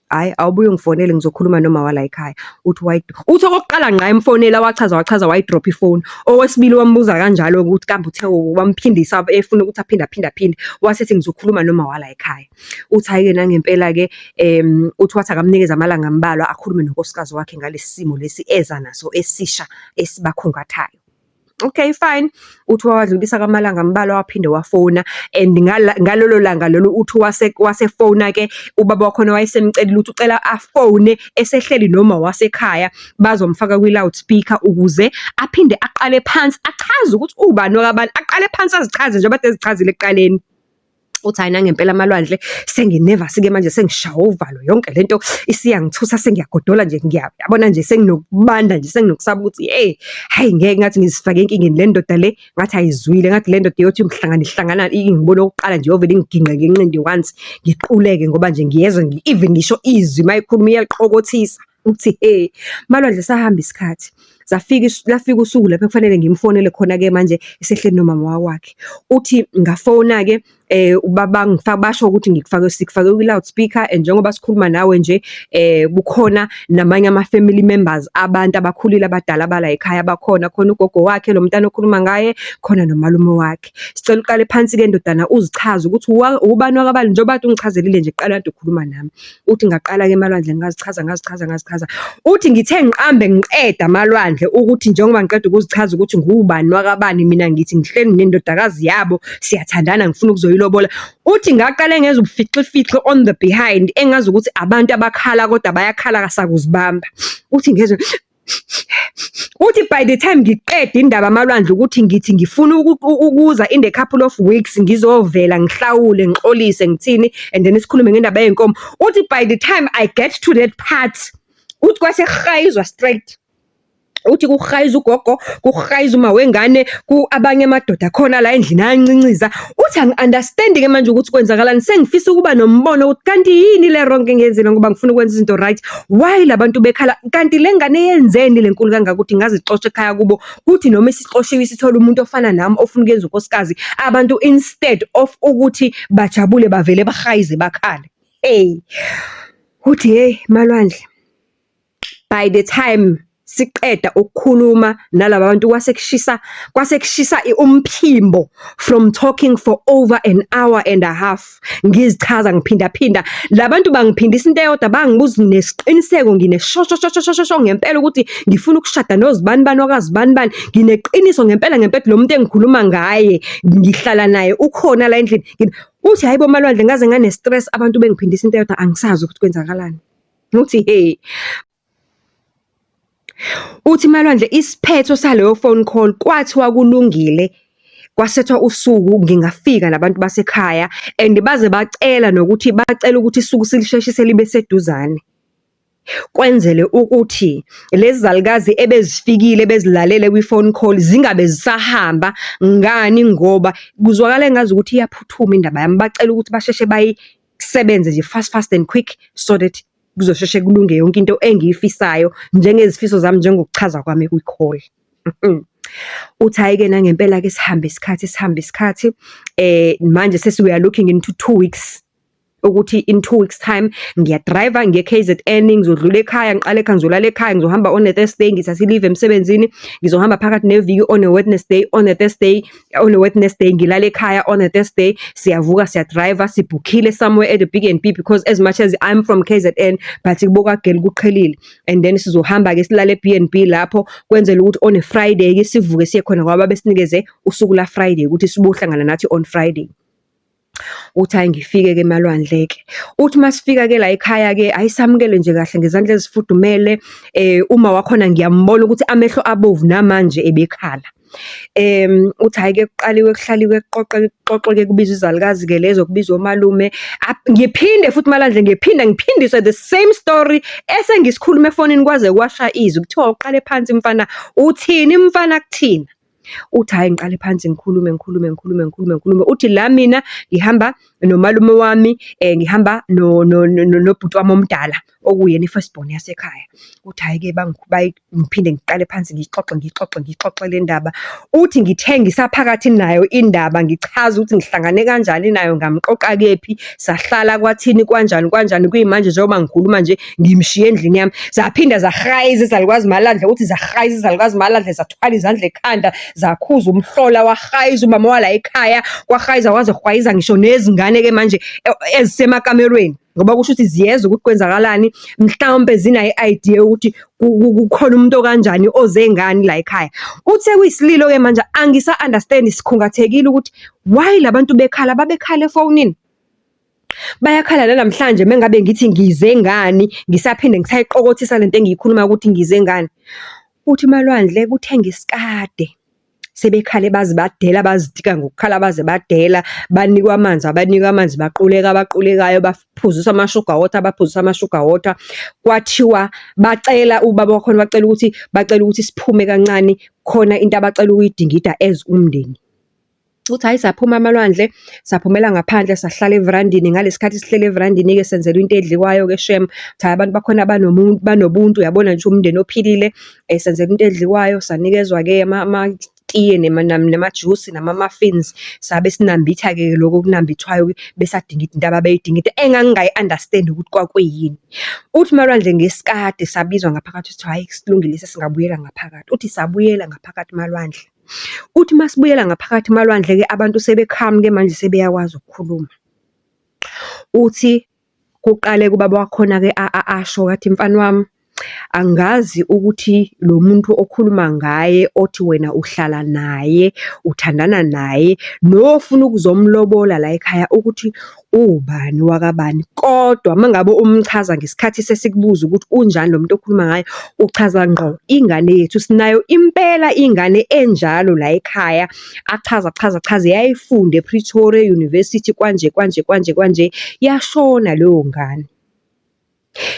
Hhayi awubuye ungifonele ngizokhuluma noma wala ekhaya. Uthi okokuqala ngqa emfonela wachaza wayidropha ifoni. Owesibili wambuza kanjalo ukuthi kambe uthe wamphindisa efuna ukuthi aphinde. Wasethi ngizokhuluma noma wala ekhaya. Uthi hhayi-ke nangempela-ke uthi wathi akamnikeze amalanga ambalwa akhulume nonkosikazi wakhe ngalesi simo lesi eza naso esisha esibakhungathayo. Okay fine. Uthi wawadlulisa kwamalanga ambalwa waphinde wafona and ngalolo langa lolo uthi wasefona-ke ubaba wakhona wayesemcelile ukuthi ucela afone esehleli noma wasekhaya bazomfaka kwi-loudspeaker ukuze aphinde aqale phansi achaze ukuthi ubani wakabani, aqale phansi azichaze njengoba kade ezichazile ekuqaleni. Uthi hhayi nangempela amalwandle senginervous-ke manje sengishawa uvalo yonke lento isiyangithusa sengiyagodola nje ngiyabona nje senginokubanda nje senginokusaba ukuthi hayi ngeke ngathi ngizifake enkingeni le ndoda le ngathi ayizwile ngathi le ndoda iyothi ihlangana ingibone okokuqala nje yovele ingiginqe ngenqindi once ngiquleke ngoba nje ngiyezwa even ngisho izwi mayikhuluma iyaliqokothisa. Uthi malwandle sahamba isikhathi lafika usuku lapho kufanele ngimfonele khona-ke manje esehleli nomama wakhe. Uthi ngafona-ke ubaba basho ukuthi sikufake kwi-loudspeaker and njengoba sikhuluma nawe nje kukhona namanye ama-family members abantu abakhulile abadala abala ekhaya bakhona, khona ugogo wakhe lo mntana okhuluma ngaye, khona nomalume wakhe. Sicela uqale phansi-ke ndodana uzichaze ukuthi ubani wakabani njengoba kade ungichazelile nje qala kade ukhuluma nami. Uthi ngaqala-ke malwandle ngazichaza. Uthi ngithe ngiqambe ngiqeda malwandle ukuthi njengoba ngiqeda ukuzichaza ukuthi ngubani wakabani mina ngithi ngihleli nendodakazi yabo siyathandana ngifuna ukuzoyilobola. Uthi ngaqale ngeza ubufixifixi on the behind engazi ukuthi abantu abakhala kodwa bayakhala kasakuzibamba. Uthi ngezwe uthi by the time ngiqeda indaba amalwandle ukuthi ngithi ngifuna ukuza in the couple of weeks ngizovela ngihlawule ngixolise ngithini and then sikhulume ngendaba yey'nkomo. Uthi by the time I get to that part uthi kwase khayizwa straight. Uthi kuhayiza ugogo, kuhayiza uma wengane, abanye amadoda khona la endlini ayancinciza. Uthi angi-understand-ke manje ukuthi kwenzakalani. Sengifisa ukuba nombono ukuthi kanti yini le wrong engiyenzile ngoba ngifuna ukwenza izinto right. Why labantu bekhala? Kanti le ngane yenzeni le nkulu kangaka ukuthi ngazixoxe ekhaya kubo? Kuthi noma isixoshiwe isithole umuntu ofana nami ofuna ukuyenza unkosikazi. Abantu instead of ukuthi bajabule bavele bahayize bakhale. Uthi malwandle. By the time siqeda ukukhuluma nalaba bantu kwasekushisa umphimbo from talking for over an hour and a half. Ngizichaza ngiphinda labantu bangiphindisa into eyodwa bangibuza nesiqiniseko ngineshosho ngempela ukuthi ngifuna ukushada nozibani wakazibani ngineqiniso ngempela lo muntu engikhuluma ngaye ngihlala naye ukhona la endlini. Uthi hayibo malwandle ngaze ngane stress abantu bengiphindisa into eyodwa angisazi ukuthi kwenzakalani. Uthi uthi malwandle isiphetho saleyo phone call kwathiwa kulungile kwasethwa usuku ngingafika nabantu basekhaya and baze bacela ukuthi isuku silisheshise libe seduzane. Kwenzele ukuthi lezi zalukazi ebezifikile bezilalele kwi-phone call zingabe zisahamba. Ngani? Ngoba kuzwakala engazi ukuthi iyaphuthuma indaba yami. Bacela ukuthi basheshe bayisebenze nje fast and quick so that kuzosheshe kulunge yonke into engiyifisayo njengezifiso zami njengokuchaza kwami kwi-call. Uthi hayi-ke nangempela-ke sihambe isikhathi manje we are looking into 2 weeks ukuthi in 2 weeks time ngiyadriver ngiye KZN ngizodlula ekhaya ngiqale ekhaya ngizolala ekhaya ngizohamba on a Thursday ngithathe leave emsebenzini ngizohamba phakathi neviki on a Wednesday ngilala ekhaya on a Thursday siyavuka siyadriver sibhukhile somewhere at the B&B because as much as I'm from KZN but kubokageli kuqhelile and then sizohamba-ke silale e-B&B lapho kwenzela ukuthi on a Friday-ke sivuke siye khona ngoba besinikeze usuku la Friday ukuthi sibohlangana nathi on Friday. Uthi hayi ngifike-ke malwandle-ke. Uthi masifika-ke la ekhaya-ke ayisamukele nje kahle ngezandla ezifudumele. Uma wakhona ngiyambona ukuthi amehlo abovu namanje ebekhala. Uthi hayi-ke kuhlaliwe kuxoxwe-ke kubizwa izalukazi-ke lezo kubizwa omalume. Ngiphinde futhi malwandle ngiphindiswe the same story esengisikhuluma efonini kwaze kwasha izwi kuthiwa uqale phansi mfana. Uthini mfana kuthina? Uthi hhayi ngiqale phansi ngikhulume. Uthi la mina ngihamba nomalume wami, ngihamba nobhuti wami omdala okuyena i-first born yasekhaya. Uthi hhayi-ke ngiphinde ngiqale phansi ngiyixoxe le ndaba. Uthi ngithe ngisaphakathi nayo indaba ngichaza ukuthi ngihlangane kanjani nayo, ngamqoqa kephi, sahlala kwathini, kanjani. Kuyimanje njengoba ngikhuluma nje ngimshiye endlini yami. Zaphinda zahayiza izalukazi Malandla, uthi zahayiza izalukazi Malandla, zathwala izandla ekhanda, zakhuza umhlola, wahayiza umama wala ekhaya, kwahayiza waze kwahwayiza ngisho nezingane-ke manje ezisemakamerweni. Ngoba kusho ukuthi ziyeza ukuthi kwenzakalani, mhlawumpe zinayo i-idea yokuthi kukhona umuntu okanjani oze ngani la ekhaya. Uthe kuyisililo-ke manje angisa-understand, sikhungathekile ukuthi why la bantu bekhala, babekhala efonini. Bayakhala namhlanje mengabe ngithi ngize ngani, ngisaphinde ngisayiqokothisa lento engiyikhuluma ukuthi ngize ngani. Uthi Malwandle kuthe ngesikade sebekhale baze badela, bazitika ngokukhala baze badela, banikwa amanzi, baqulekayo, baphuziswa amashuga water. Kwathiwa bacela ubaba wakhona bacela ukuthi siphume kancane, khona into abacela ukuyidingida as umndeni. Uthi hhayi saphuma Malwandle, saphumela ngaphandle, sahlala everandini. Ngalesi khathi sihlele everandini-ke senzelwa into edliwayo-ke shem. Uthi abantu bakhona banobuntu, uyabona nje umndeni ophilile. Senzelwa into edliwayo, sanikezwa-ke amatiye namajusi nama-muffins. Sabe sinambitha-ke lokho okunambithwayo-ke, besadingida into ababeyidingida engangingayi-understand ukuthi kwakuyini. Uthi Malwandle ngesikade sabizwa ngaphakathi, uthi hhayi silungile singabuyela ngaphakathi. Uthi sabuyela ngaphakathi Malwandle. Uthi masibuyela ngaphakathi Malwandle-ke abantu sebekhamu-ke manje sebeyakwazi ukukhuluma. Uthi kuqale kubaba wakhona-ke asho kathi mfana wami, angazi ukuthi lo muntu okhuluma ngaye othi wena uhlala naye, uthandana naye, nofuna ukuzomlobola la ekhaya ukuthi ubani wakabani. Kodwa mangabe umchaza ngesikhathi sesikubuza ukuthi unjani lo muntu okhuluma ngaye, uchaza ngqo ingane yethu. Sinayo impela ingane enjalo la ekhaya, achaza yayifunde ePretoria University kwanje, yashona leyo ngane.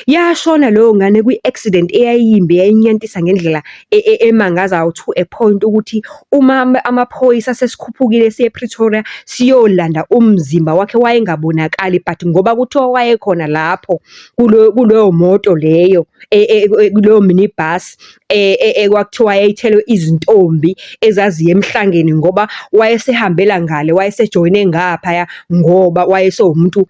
Yashona leyo ngane kwi-accident eyayimbi, yayinyantisa ngendlela emangazayo, to a point ukuthi uma amaphoyisa sesikhuphukile siye ePretoria siyolanda umzimba wakhe wayengabonakali, but ngoba kuthiwa wayekhona lapho kuleyo moto leyo kuleyo minibus kwakuthiwa yayithelwe izintombi ezaziye emhlangeni, ngoba wayesehambela ngale, wayesejoyine ngaphaya ngoba wayesewumuntu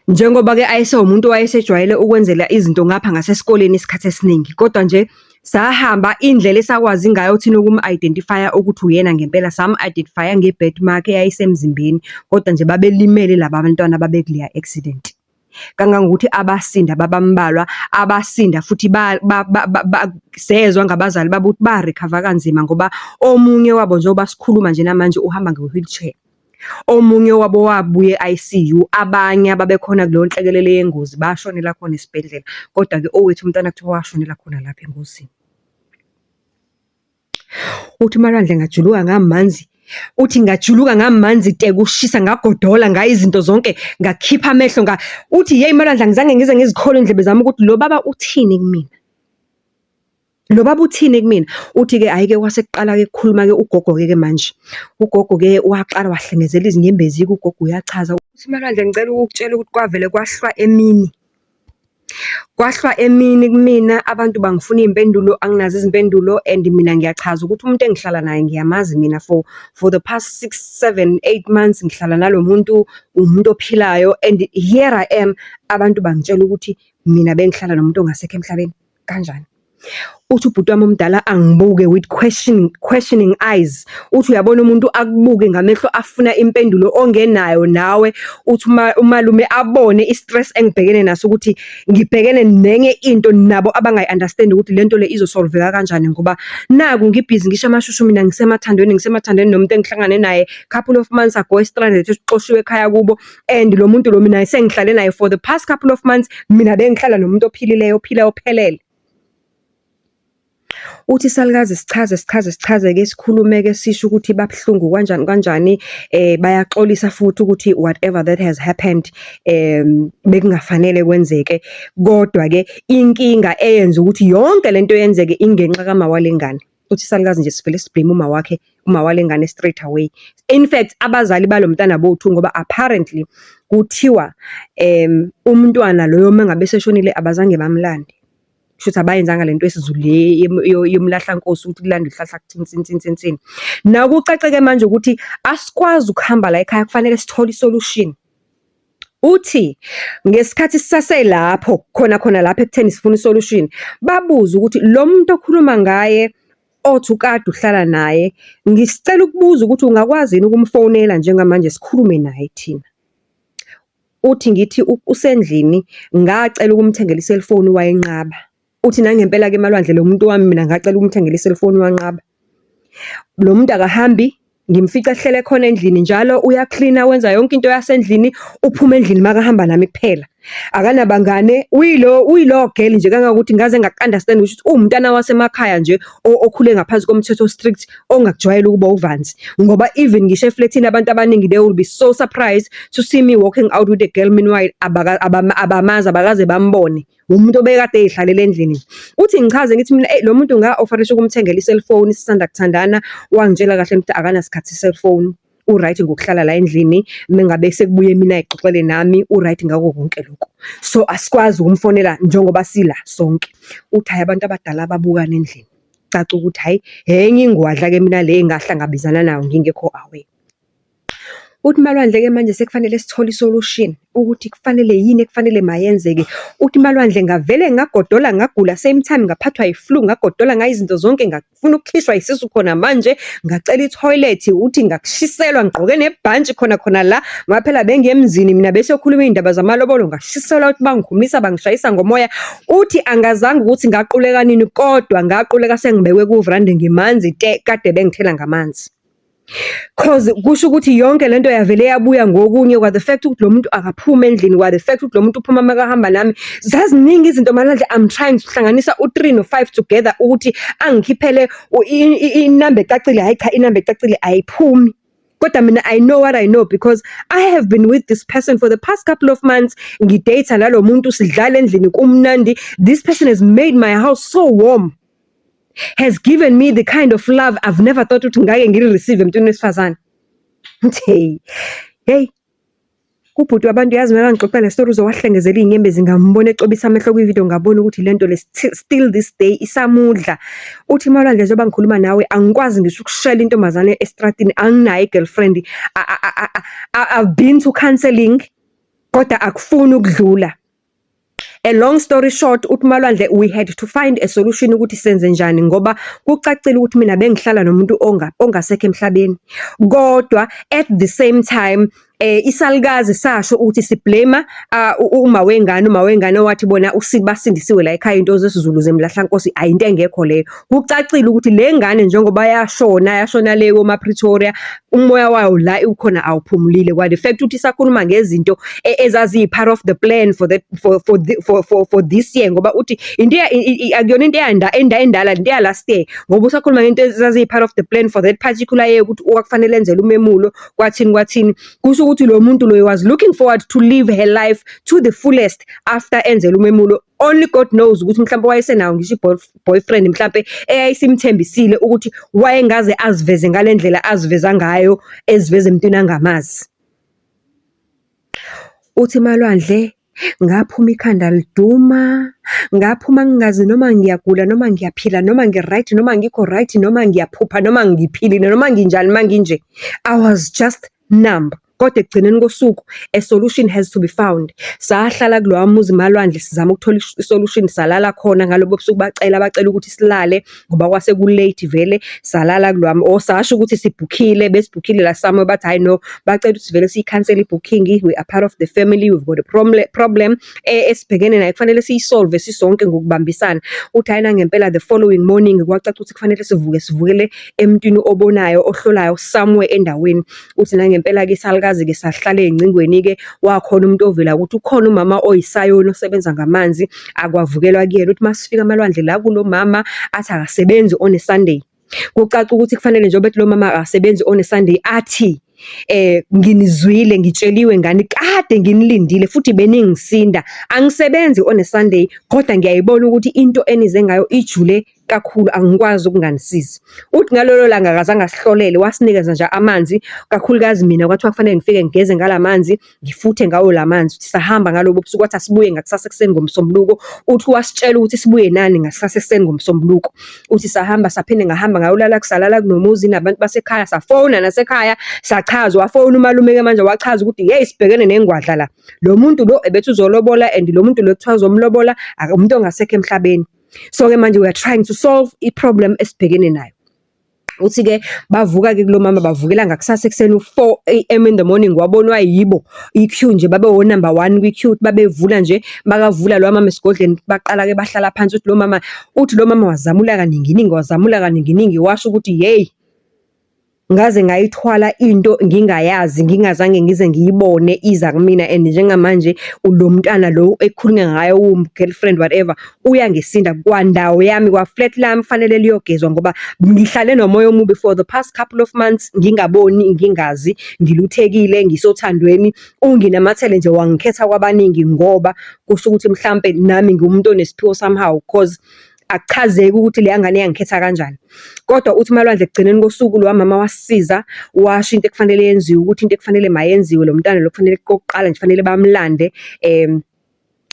njengoba-ke ayesewumuntu wayesejwayele ukwenzela izinto ngapha ngasesikoleni isikhathi esiningi. Kodwa nje sahamba indlela esakwazi ngayo thina ukum-identifya ukuthi uyena ngempela, sam-identifya nge-birth mark eyayisemzimbeni. Kodwa nje babelimele laba bantwana babekuleya accident. Kangangokuthi abasinda babambalwa, abasinda futhi sezwa ngabazali babo ukuthi ba-recover kanzima, ngoba omunye wabo njengoba sikhuluma nje namanje uhamba nge-wheelchair. Omunye wabo wabuye e-ICU, abanye ababekhona kuleyo nhlekelele yengozi bashonela khona esibhedlela. Kodwa-ke owethu umntwana kuthiwa washonela khona lapha engozini. Uthi Malwandle ngajuluka ngamanzi. Uthi ngajuluka ngamanzi kushisa, ngagodola ngayo izinto zonke, ngakhipha amehlo uthi yeyi Malwandle angizange ngize ngizikholwe indlebe zami ukuthi lo baba uthini kumina. Lo baba uthini kumina. Uthi-ke hhayi-ke kwasekuqala-ke kukhuluma-ke ugogo-ke manje. Ugogo-ke waqala wahlengezela izinyembezi-ke ugogo uyachaza ukuthi Malwandle ngicela ukukutshela ukuthi kwavele kwahlwa emini. Kwahlwa emini kumina, abantu bangifuna iy'mpendulo, anginazo izimpendulo, and mina ngiyachaza ukuthi umuntu engihlala naye ngiyamazi mina for the past 6, 7, 8 months ngihlala nalo muntu, umuntu ophilayo, and here I am, abantu bangitshela ukuthi mina bengihlala nomuntu ongasekho emhlabeni. Kanjani? Uthi ubhuti wami omdala angibuke with questioning eyes. Uthi uyabona umuntu akubuke ngamehlo afuna impendulo ongenayo nawe. Uthi umalume abone i-stress engibhekene naso, ukuthi ngibhekene nenye into nabo abangayi-understand ukuthi lento le izosolveka kanjani, ngoba naku ngibhizi ngisho amashushu, mina ngisemathandweni nomuntu engihlangane naye couple of months ago estranded, esixoshiwe ekhaya kubo, and lo muntu lo mina sengihlale naye for the past couple of months. Mina bengihlala nomuntu ophilileyo, ophelele. Uthi isalukazi sichaze-ke sikhulume-ke sisho ukuthi babuhlungu kanjani, bayaxolisa futhi ukuthi whatever that has happened, bekungafanele kwenzeke. Kodwa-ke inkinga eyenza ukuthi yonke lento yenzeke ingenxa kamawalengane. Uthi isalukazi nje sivele siblame uma walengane straight away. In fact, abazali balo mntana bothu ngoba apparently kuthiwa umntwana loyo mengabe seshonile abazange bamlande. Shuthi abayenzanga lento esiZulu le yomlahlankosi ukuthi kulandwe ihlahla kuthini. Nakucace-ke manje ukuthi asikwazi ukuhamba la ekhaya kufanele sithole isolution. Uthi ngesikhathi sisaselapho khona lapho ekutheni sifuna isolution, babuza ukuthi lo muntu okhuluma ngaye othi ukade uhlala naye, ngisicela ukubuza ukuthi ungakwazi yini ukumfonela njengamanje sikhulume naye thina. Uthi ngithi usendlini ngacela ukumthengela iselfoni wayenqaba. Uthi nangempela ke Malwandle lo muntu wami mina ngacela ukumthengela iselfoni wanqaba. Lo muntu akahambi, ngimfica ehlele khona endlini njalo uyacleana wenza yonke into yasendlini, uphuma endlini makahamba nami kuphela. Akanabangane, uyilo girl nje kangakuthi ngaze ngaku-understand ukuthi uwumntana wasemakhaya nje okhule ngaphansi komthetho strict ongakujwayela ukuba uvanzi. Ngoba even ngisho efletini abantu abaningi they will be so surprised to see me walking out with a girl, meanwhile abamazi abakaze bambone. Umuntu obekade ehlalele endlini. Uthi ngichaze ngithi mina lo muntu nga-offerisha ukumthengela iselfoni sisanda kuthandana, wangitshela kahle ukuthi akanasikhathi iselfoni. Uright ngokuhlala la endlini, mengabe sekubuye mina exoxele nami, uright ngako konke lokho. So asikwazi ukumfonela njengoba sila sonke. Uthi hayi abantu abadala ababukana endlini. Caca ukuthi hayi enye ingwadla ke mina le engahlangabezana nayo ngingekho aware. Uthi Malwandle-ke manje sekufanele sithole isolution ukuthi kufanele yini ekufanele mayenzeke. Uthi Malwandle ngavele ngagodola ngagula same time ngaphathwa yiflu ngagodola ngayizinto zonke ngafuna ukukhishwa isisu khona manje ngacela itoilet. Uthi ngakushiselwa ngigqoke nebhantshi khona la ngoba phela bengiyemzini mina bese okhuluma indaba zamalobolo ngashiselwa ukuthi bangikhumisa bangishayisa ngomoya. Uthi angazange ukuthi ngaquleka nini kodwa ngaquleka sengibekwe kuvrande ngimanzi kade bengithela ngamanzi. Cause kusho ukuthi yonke lento yavele yabuya ngokunye kwa the fact ukuthi lo muntu akaphuma endlini, kwa the fact ukuthi lo muntu uphuma makahamba nami. Zaziningi izinto Malwandle, I'm trying to hlanganisa u3 no5 together ukuthi angikhiphele inamba ecacile. Hayi cha, inamba ecacile ayiphumi. Kodwa mina I know what I know because I have been with this person for the past couple of months. Ngidate nalo muntu sidlala endlini kumnandi. This person has made my house so warm. Has given me the kind of love I've never thought ukuthi ngake ngili-receive emntwini wesifazane. Hey, kubhuti wabantu yazi mina ngixoxela le story uzowahlengezela iy'nyembezi ngambona ecobisa amehlo kwividiyo ngabona ukuthi lento le still this day isamudla. Uthi Malwandle njengoba ngikhuluma nawe angikwazi ngisho ukushela intombazane estratini, anginayo i-girlfriend. I've been to counselling kodwa akufuni ukudlula. A long story short, uthi Malwandle we had to find a solution ukuthi senze njani ngoba kucacile ukuthi mina bengihlala nomuntu ongasekho emhlabeni. Kodwa at the same time isalukazi sasho ukuthi siblame uma wengane wathi bona basindisiwe la ekhaya into zesiZulu zemlahlankosi ayinto engekho leyo. Kucacile ukuthi le ngane njengoba yashona leyo Pretoria, umoya wayo la ukhona awuphumulile kwa the fact ukuthi sakhuluma ngezinto ezazi part of the plan for this year ngoba uthi into akuyona into endala into ya last year ngoba usakhuluma ngento ezazi part of the plan for that particular year ukuthi okufanele enzele umemulo kwathini. Kusho ukuthi lo muntu lo was looking forward to live her life to the fullest after enzela umemulo. Only God knows ukuthi mhlawumbe wayesenawo ngisho boyfriend mhlawumbe eyayisimthembisile ukuthi wayengaze aziveze ngalendlela aziveza ngayo eziveze emntwini angamazi. Uthi Malwandle ngaphuma ikhanda liduma, ngaphuma ngingazi noma ngiyagula noma ngiyaphila noma ngi-right noma ngikho right noma ngiyaphupha noma ngiphilile noma nginjani manginje. I was just numb. Kodwa ekugcineni kosuku a solution has to be found. Sahlala kulowa muzi Malwandle sizama ukuthola isolution, salala khona ngalobo busuku bacela ukuthi silale ngoba kwase ku late vele. Salala kulowa sasho ukuthi sibhukhile besibhukhile la somewhere bathi hayi no, bacela ukuthi vele siyi-cancel i-booking, we are part of the family, we've got a problem esibhekene nayo kufanele siyisolve sisonke ngokubambisana. Uthi hayi ngempela the following morning kwacaca ukuthi kufanele sivukele emntwini obonayo ohlolayo somewhere endaweni. Uthi ngempela ke isalukazi umsakazi-ke sahlala ey'ngcingweni-ke wakhona umuntu ovela ukuthi ukhona umama oyisayoni osebenza ngamanzi akwavukelwa kuyena uthi masifika amalwandle la kulo mama athi akasebenzi on a Sunday. Kucaca ukuthi kufanele njengoba ethi lo mama akasebenzi on a Sunday athi nginizwile ngitsheliwe ngani kade nginilindile futhi beningisinda angisebenzi on a Sunday kodwa ngiyayibona ukuthi into enize ngayo ijule kakhulu angikwazi ukunganisizi. Uthi ngalolo langa akazange asihlolele wasinikeza nje amanzi kakhulukazi mina kwathiwa kufanele ngifike ngigeze ngalamanzi ngifuthe ngawo lamanzi uthi sahamba ngalobo busuku wathi asibuye ngakusasa ekuseni ngomsombuluko uthi wasitshela ukuthi sibuye nani ngakusasa ekuseni ngomsombuluko uthi sahamba saphinde ngahamba ngayolala kusalala kunomuzi nabantu basekhaya safona nasekhaya sachazwa wafona umalume-ke manje wachaza ukuthi hey sibhekene nengwadla la lo muntu lo ebethi uzolobola and lo muntu lo kuthiwa uzomlobola umuntu ongasekho emhlabeni. So-ke manje we are trying to solve i-problem esibhekene nayo. Uthi-ke bavuka-ke kulo mama bavukela ngakusasa ekuseni 4 AM in the morning wabonwa yibo i-queue nje babe number 1 kwi-queue babevula nje bakavula lo mama esigodleni baqala-ke bahlala phansi uthi lo mama wazamula kaningi washo ukuthi hey ngaze ngayithwala into ngingayazi ngingazange ngize ngiyibone iza kumina and njengamanje lo mntana lo ekhulunywa ngayo girlfriend whatever uya ngesinda kwandawo yami kwa flat lami kufanele liyogezwa ngoba ngihlale nomoya omubi for the past couple of months ngingaboni ngingazi ngiluthekile ngisothandweni unginamathele nje wangikhetha kwabaningi ngoba kusho ukuthi mhlambe nami ngumuntu onesiphiwo somehow cause akuchazeki ukuthi le ngane yangikhetha kanjani. Kodwa uthi malwandle ekugcineni kosuku lo mama wasisiza washo into ekufanele yenziwe ukuthi into ekufanele mayenziwe lo mntana lo kufanele kokuqala nje kufanele bamlande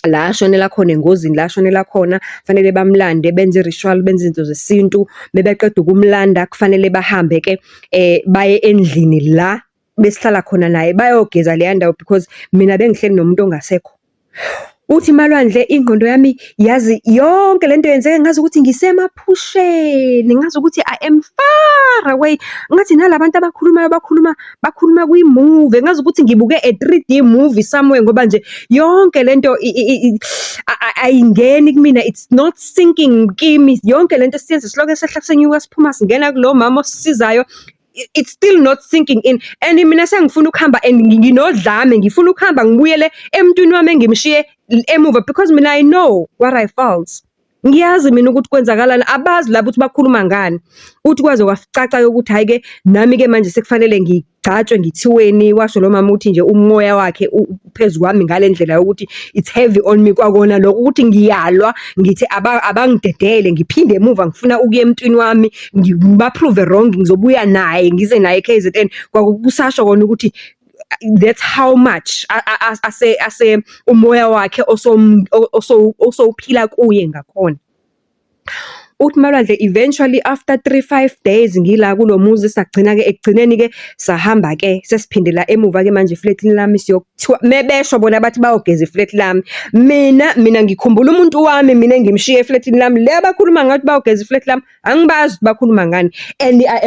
la ashonela khona engozini la ashonela khona kufanele bamlande benze ritual benze izinto zesintu bebeqeda ukumlanda kufanele bahambe ke baye endlini la besihlala khona naye bayogeza le ndawo because mina bengihleli nomuntu ongasekho. Uthi malwandle ingqondo yami yazi yonke lento yenzeke ngazi ukuthi ngisemaphusheni ngazi ukuthi I am far away ngathi nalabantu abakhulumayo bakhuluma kwi-movie ngazi ukuthi ngibuke a 3D movie somewhere ngoba nje yonke lento ayingeni kumina it's not sinking kimi yonke lento siyenza siloke sehla kusenyuka siphuma singena kulo mama osisizayo it's still not sinking in and mina sengifuna ukuhamba and nginodlame ngifuna ukuhamba ngibuyele emntwini wami engimshiye emuva because mina I know what I felt. Ngiyazi mina ukuthi kwenzakalani abazi labo ukuthi bakhuluma ngani. Uthi kwaze kwacaca ukuthi hayike nami ke manje sekufanele ngigcatshwe ngithiweni washo lo mama uthi nje umoya wakhe uphezulu kwami ngalendlela ukuthi it's heavy on me kwakona lokho ukuthi ngiyalwa ngithi abangidedele ngiphinde emuva ngifuna ukuya emntwini wami ngiba prove wrong ngizobuya naye ngize naye KZN kwakusasho kona ukuthi that's how much ase umoya wakhe osowuphila kuye ngakhona. Uthi malwandle eventually after 3-5 days ngila kulomuzi sagcina ke ekugcineni ke sahamba ke sesiphindela emuva ke manje flatini lami siyokuthiwa mebesho bona bathi bayogeza iflat lami mina ngikhumbula umuntu wami mina ngimshiye flatini lami le abakhuluma ngathi bayogeza iflat lami angibazi bakhuluma ngani and I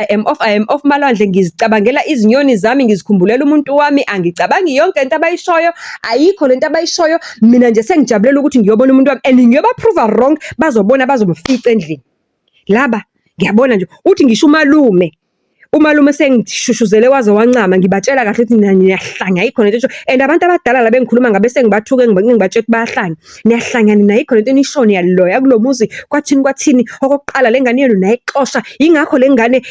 am off malwandle ngizicabangela izinyoni zami ngizikhumbulele umuntu wami angicabangi yonke into abayishoyo ayikho lento abayishoyo mina nje sengijabulela ukuthi ngiyobona umuntu wami and ngiyoba prove wrong bazobona bazomfica endlini laba ngiyabona nje uthi ngisho umalume sengishushuzele waze wancama ngibatshela kahle ukuthi niyahlanya ayikho lento esho and abantu abadala la bengikhuluma ngabe sengibathuke ngibatshela ukuthi bayahlanya niyahlangana nayikho lento enishoni yaloya kulomuzi kwathini okokuqala lengane yenu nayixosha ingakho lengane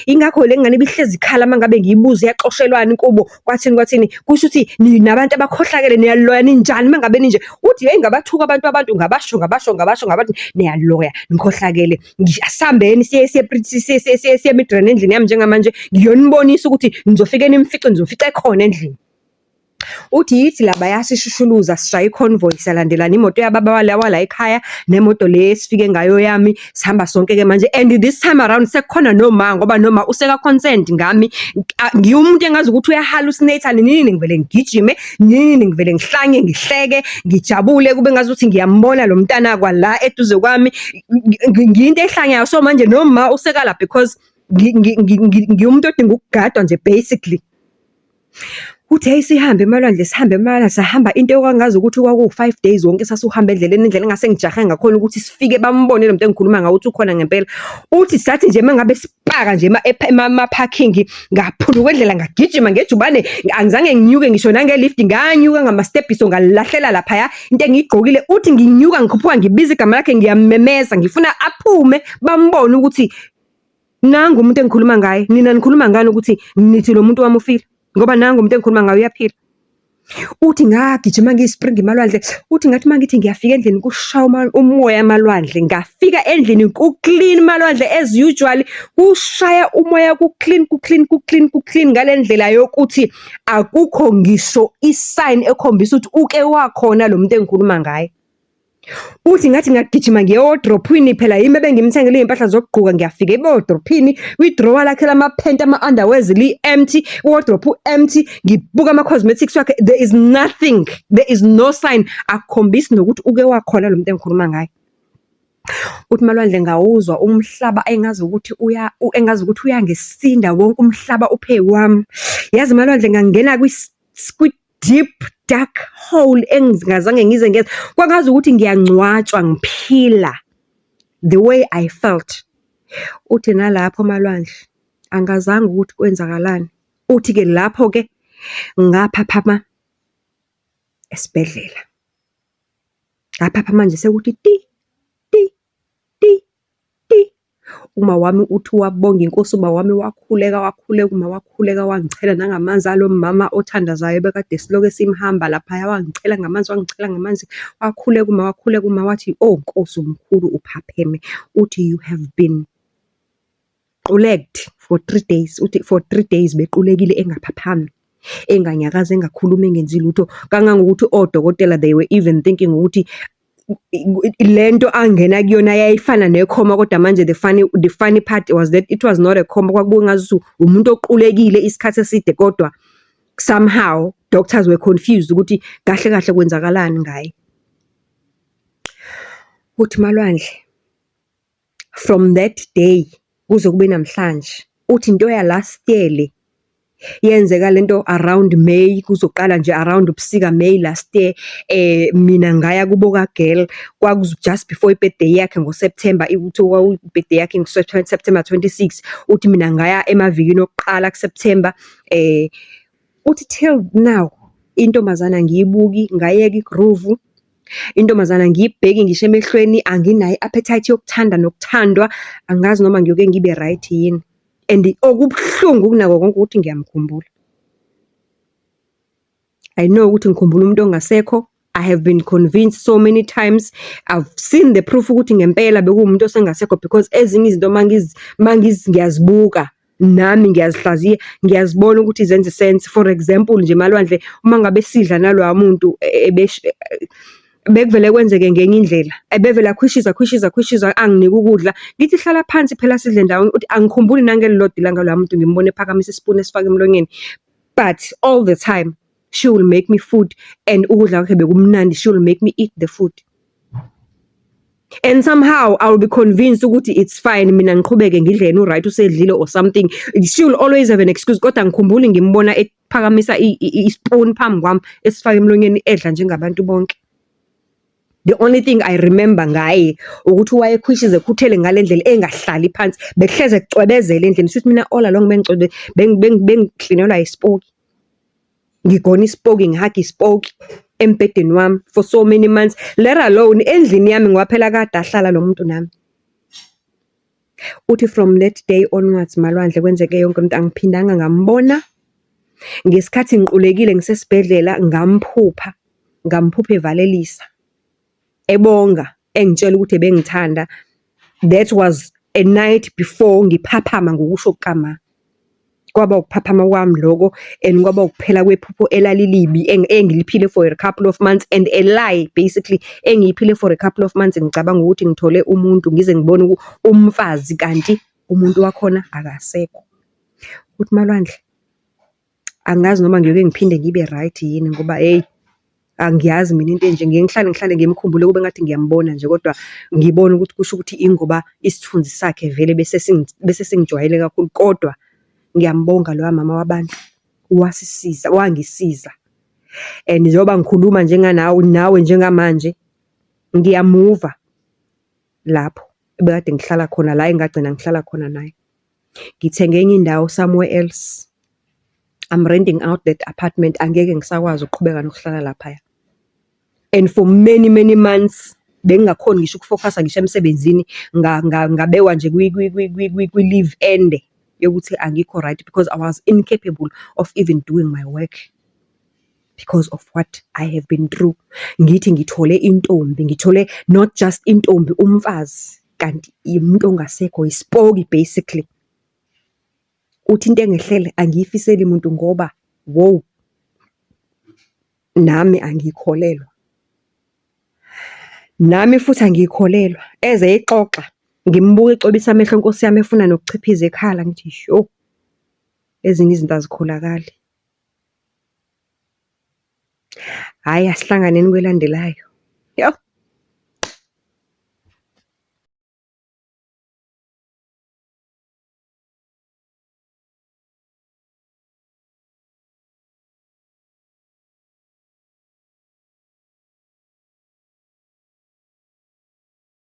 ibihlezi ikhala mangabe ngiyibuza yaxoshelwani kubo kwathini kusho ukuthi nabantu abakhohlakele niyaloya ninjani mangabe ninje uthi hey ngabathuka abantu ngabasho ngabathi niyaloya nikhohlakele ngisambeni siye midrone endlini yami njengamanje ngiyonibonisa ukuthi nizofika khona endlini. Uthi yithi la bayasishushuluza sishaya iconvoy salandelana imoto yababa wala ekhaya nemoto le sifike ngayo yami sihamba sonke ke manje and this time around sekukhona noma ngoba noma useka consent ngami ngiyumuntu engazi ukuthi uyahallucinate nini ngivele ngigijime nini ngivele ngihlanye ngihleke ngijabule kube ngazi ukuthi ngiyambona lo mntana kwala eduze kwami ngiyinto ehlanyayo so manje noma useka la because ngiyumuntu odinga ukugadwa nje basically. Uthi hey sihambe emalwandle sahamba into okwangazi ukuthi kwaku5 days wonke sasuhamba endleleni indlela engase ngijahe ngakhona ukuthi sifike bambone lo muntu engikhuluma ngawo uthi ukhona ngempela. Uthi sathi nje mangabe sipaka nje ema-parking ngaphuluka endlela ngagijima ngejubane angizange nginyuke ngisho nange-lift nganyuka ngama-stepiso ngalahlela laphaya into engiyigqokile. Uthi nginyuka ngikhuphuka ngibiza igama lakhe ngiyamemeza ngifuna aphume bambone ukuthi nangu umuntu engikhuluma ngaye. Nina nikhuluma ngani ukuthi nithi lo muntu wami ufile? Ngoba nangu umuntu engikhuluma ngayo uyaphila. Uthi ngagijima ngiyispringa emalwandle. Uthi ngathi mangithi ngiyafika endlini kushaya umoya emalwandle. Ngafika endlini ku-clean emalwandle as usual. Kushaya umoya ku-clean ngale ndlela yokuthi akukho ngisho i-sign ekhombisa ukuthi uke wakhona lo muntu engikhuluma ngaye. Uthi ngathi ngagijima ngiye-wardrobe-ini phela yimi ebengimthengele iy'mpahla zokugqoka. Ngiyafika e-wardrobe-ini kwi-drawer lakhe lama-pant ama-underwears li-empty, i-wardrobe empty. Ngibuka ama-cosmetics wakhe, there is nothing, there is no sign. Akukhombisi nokuthi uke wakhona lo muntu engikhuluma ngaye. Uthi malwandle ngawuzwa umhlaba engazi ukuthi uyangisinda wonke umhlaba uphe kwami. Yazi malwandle ngangena kwi-deep dark hole engingazange ngize ngeze. Kwangazi ukuthi ngiyangcwatshwa ngiphila the way I felt. Uthi nalapho malwandle angazange ukuthi kwenzakalani. Uthi-ke lapho-ke ngaphaphama esibhedlela. Ngaphaphama nje sekuthi ti. Uma wami uthi wabonga inkosi, uma wami wakhuleka, uma wakhuleka wangichela nangamanzi alo mama othandazayo bekade siloke simhamba laphaya. Wangichela ngamanzi, wakhuleka uma wathi, oh Nkosi omkhulu uphapheme. Uthi you have been quleked for 3 days. Uthi for 3 days bequlekile engaphaphami, enganyakazi, engakhulumi, engenzi lutho. Kangangokuthi odokotela they were even thinking ukuthi lento angena kuyona yayifana nekhoma, kodwa manje the funny part was that it was not a coma. Kwakubuka ngathi umuntu oqulekile isikhathi eside, kodwa somehow doctors were confused ukuthi kahle kwenzakalani ngaye. Uthi malwandle from that day kuze kube namhlanje, uthi into ya last year le yenzeka lento around May, kuzoqala nje around ubusika May last year. Mina ngaya kubo ka-girl, just before i-birthday yakhe ngo-September. Uthi i-birthday yakhe September 26. Uthi mina ngaya emavikini okuqala ku-September. Uthi till now intombazana ngiyibuki, ngayeka igroove. Intombazana ngiyibheki ngisho emehlweni, anginayo i-appetite yokuthanda nokuthandwa. Angazi noma ngiyoke ngibe right yini. And okubuhlungu kunako konke ukuthi ngiyamkhumbula. I know ukuthi ngikhumbula umuntu ongasekho. I have been convinced so many times. I've seen the proof ukuthi ngempela bekuwumuntu osengasekho, because ezinye izinto ngiyazibuka nami ngiyazihlaziya, ngiyazibona ukuthi zenze sense. For example nje malwandle, uma ngabe sidla naloya muntu bekuvele kwenzeke ngenye indlela, ebevela khwishiza anginike ukudla. Ngithi hlala phansi phela sidle ndawonye. Uthi angikhumbuli nangelilodwa ilanga loya muntu ngimbone ephakamisa isipuni esifaka emlonyeni, but all the time she will make me food, and ukudla kwakhe bekumnandi. She will make me eat the food, and somehow I will be convinced ukuthi it's fine, mina ngiqhubeke ngidle yena right usedlile or something. She will always have an excuse, kodwa ngikhumbuli ngimbona ephakamisa ispoon phambi kwami esifaka emlonyeni edla njengabantu bonke. The only thing I remember ngaye ukuthi wayekhwishize khuthele ngale ndlela engahlali phansi, bekuhleze kucwebezela endlini. Futhi mina all along bengiklinelwa ispoki, ngigona ispoki, ngihaga ispoki embhedeni wami for so many months. Let alone endlini yami ngwaphela kade ahlala lo muntu nami. Uthi from that day onwards malwandle kwenzeke yonke into, angiphindanga ngambona. Ngesikhathi ngiqulekile ngisesibhedlela ngamphupha evalelisa, ebonga, engitshela ukuthi bengithanda. That was a night before ngiphaphama ngokusho kukama. Kwaba ukuphaphama kwami lokho, and kwaba ukuphela kwephupho elalilibi engiliphile for a couple of months, and a lie basically engiyiphile for a couple of months. Ngicabanga ukuthi ngithole umuntu ngize ngibone umfazi, kanti umuntu wakhona akasekho. Uthi malwandle angazi noma ngiyoke ngiphinde ngibe right yini, ngoba hey angiyazi mina into enje. Ngihlale ngimkhumbule kube ngathi ngiyambona nje, kodwa ngibona ukuthi kusho ukuthi ingoba isithunzi sakhe vele bese singijwayele kakhulu. Kodwa ngiyambonga loya mama wabantu. wangisiza. And njengoba ngikhuluma nawe njengamanje, ngiyamuva lapho ebekade ngihlala khona, la engagcina ngihlala khona naye. Ngithenge enye indawo somewhere else. I'm renting out that apartment. Angeke ngisakwazi ukuqhubeka nokuhlala laphaya. And for many months bengingakhoni ngisho ukufocus ngisho emsebenzini, ngabekwa nje kwi-leave ende yokuthi angikho right, because I was incapable of even doing my work because of what I have been through. Ngithi ngithole intombi, ngithole not just intombi, umfazi, kanti umuntu ongasekho, ispoki basically. Uthi into engehlele angiyifiseli muntu ngoba wow, nami angikholelwa. Nami futhi angikholelwa. Eze exoxa, ngimbuka exobisa amehlo, Nkosi yami, efuna nokuchiphiza ekhala, ngithi sho, ezinye izinto azikholakali. Hhayi, asihlanganeni kwelandelayo. Yo.